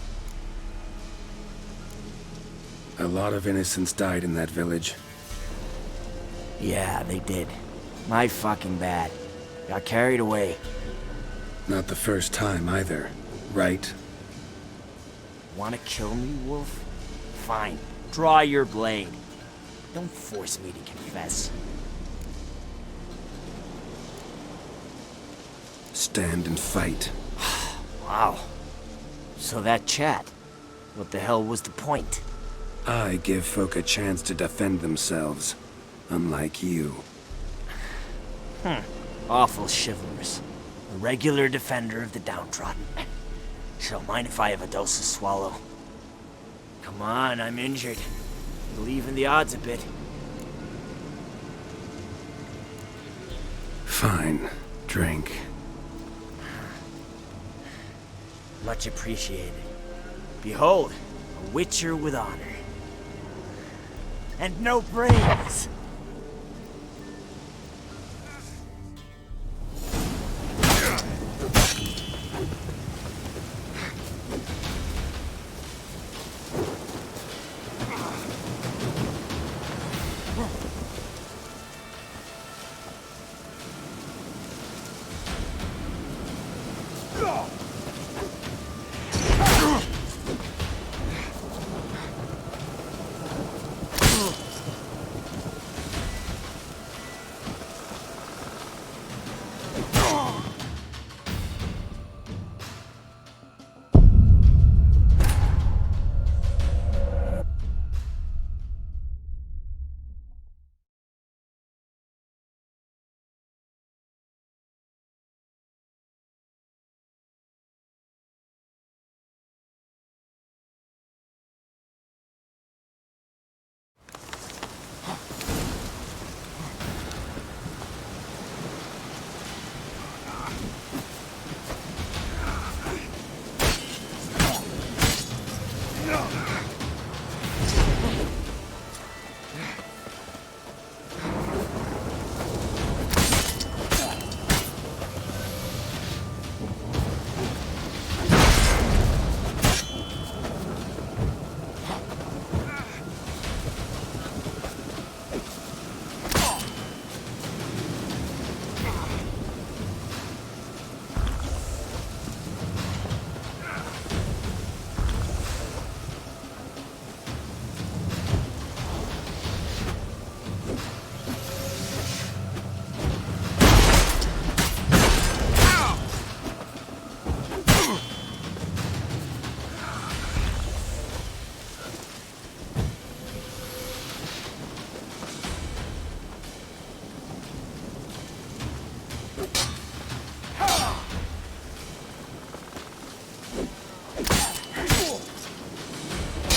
A lot of innocents died in that village. Yeah, they did. My fucking bad. Got carried away. Not the first time either, right? Wanna kill me, Wolf? Fine. Draw your blade. Don't force me to confess. Stand and fight. Wow. So that chat, what the hell was the point? I give folk a chance to defend themselves, unlike you. Awful chivalrous. A regular defender of the downtrodden. So mind if I have a dose to swallow? Come on, I'm injured. Believe in the odds a bit. Fine. Drink. Much appreciated. Behold, a witcher with honor. And no brains!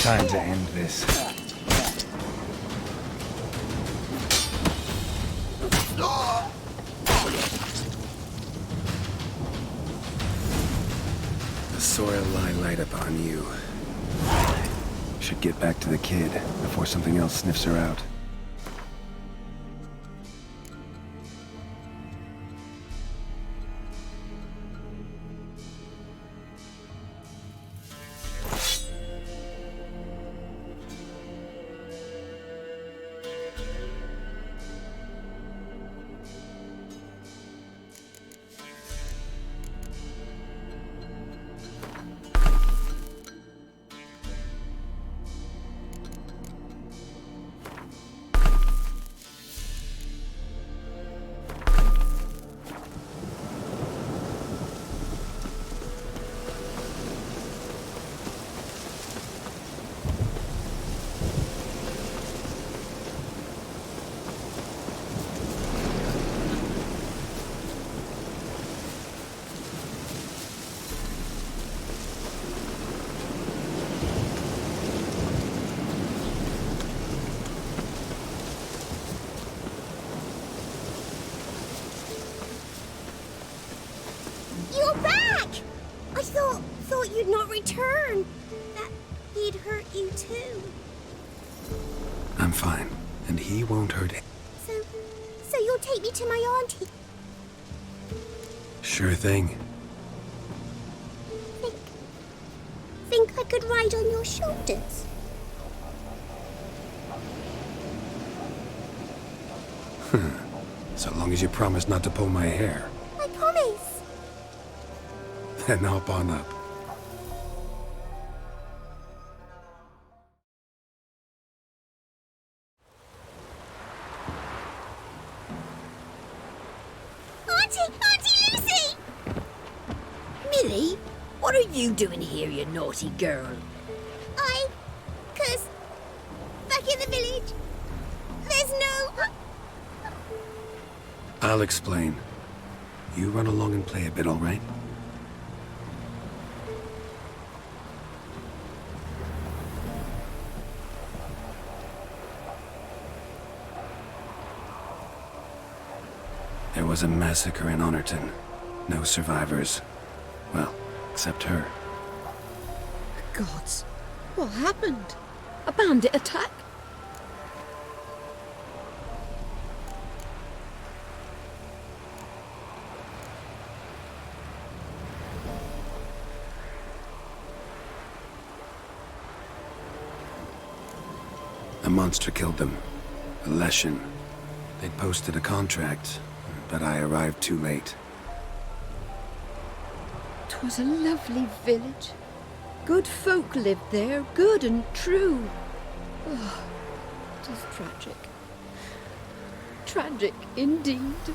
Time to end this. The soil lie light upon you. Should get back to the kid before something else sniffs her out. you'd not return. That he'd hurt you too. I'm fine, and he won't hurt him. So you'll take me to my auntie? Sure thing. Think I could ride on your shoulders? So long as you promise not to pull my hair. I promise. Then hop on up. Auntie Lucy! Millie, what are you doing here, you naughty girl? 'Cause back in the village, there's no... I'll explain. You run along and play a bit, all right? There was a massacre in Honorton. No survivors. Well, except her. Gods, what happened? A bandit attack? A monster killed them. A Leshen. They'd posted a contract, but I arrived too late. 'Twas a lovely village. Good folk lived there, good and true. Oh, 'tis tragic. Tragic indeed.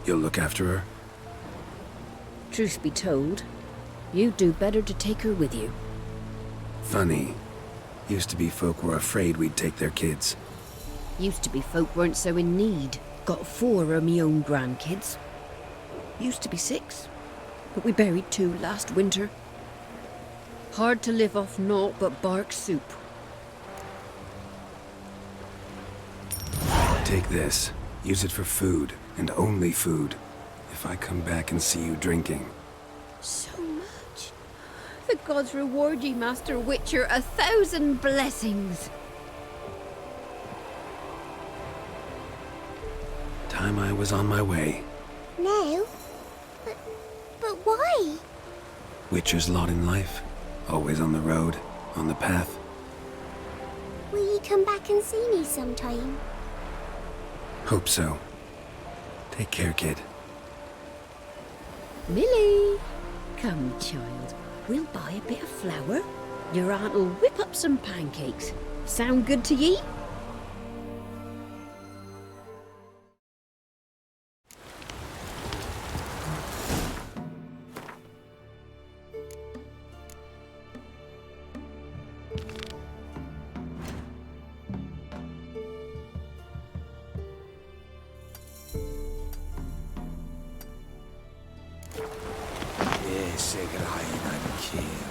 You'll look after her? Truth be told, you'd do better to take her with you. Funny. Used to be folk were afraid we'd take their kids. Used to be folk weren't so in need. Got 4 of me own grandkids. Used to be 6, but we buried 2 last winter. Hard to live off naught but bark soup. Take this. Use it for food, and only food. If I come back and see you drinking. So much. The gods reward ye, Master Witcher, 1,000 blessings. Time I was on my way. No? But why? Witcher's lot in life. Always on the road, on the path. Will you come back and see me sometime? Hope so. Take care, kid. Millie! Come, child. We'll buy a bit of flour. Your aunt'll whip up some pancakes. Sound good to ye? Ese gran anch'io.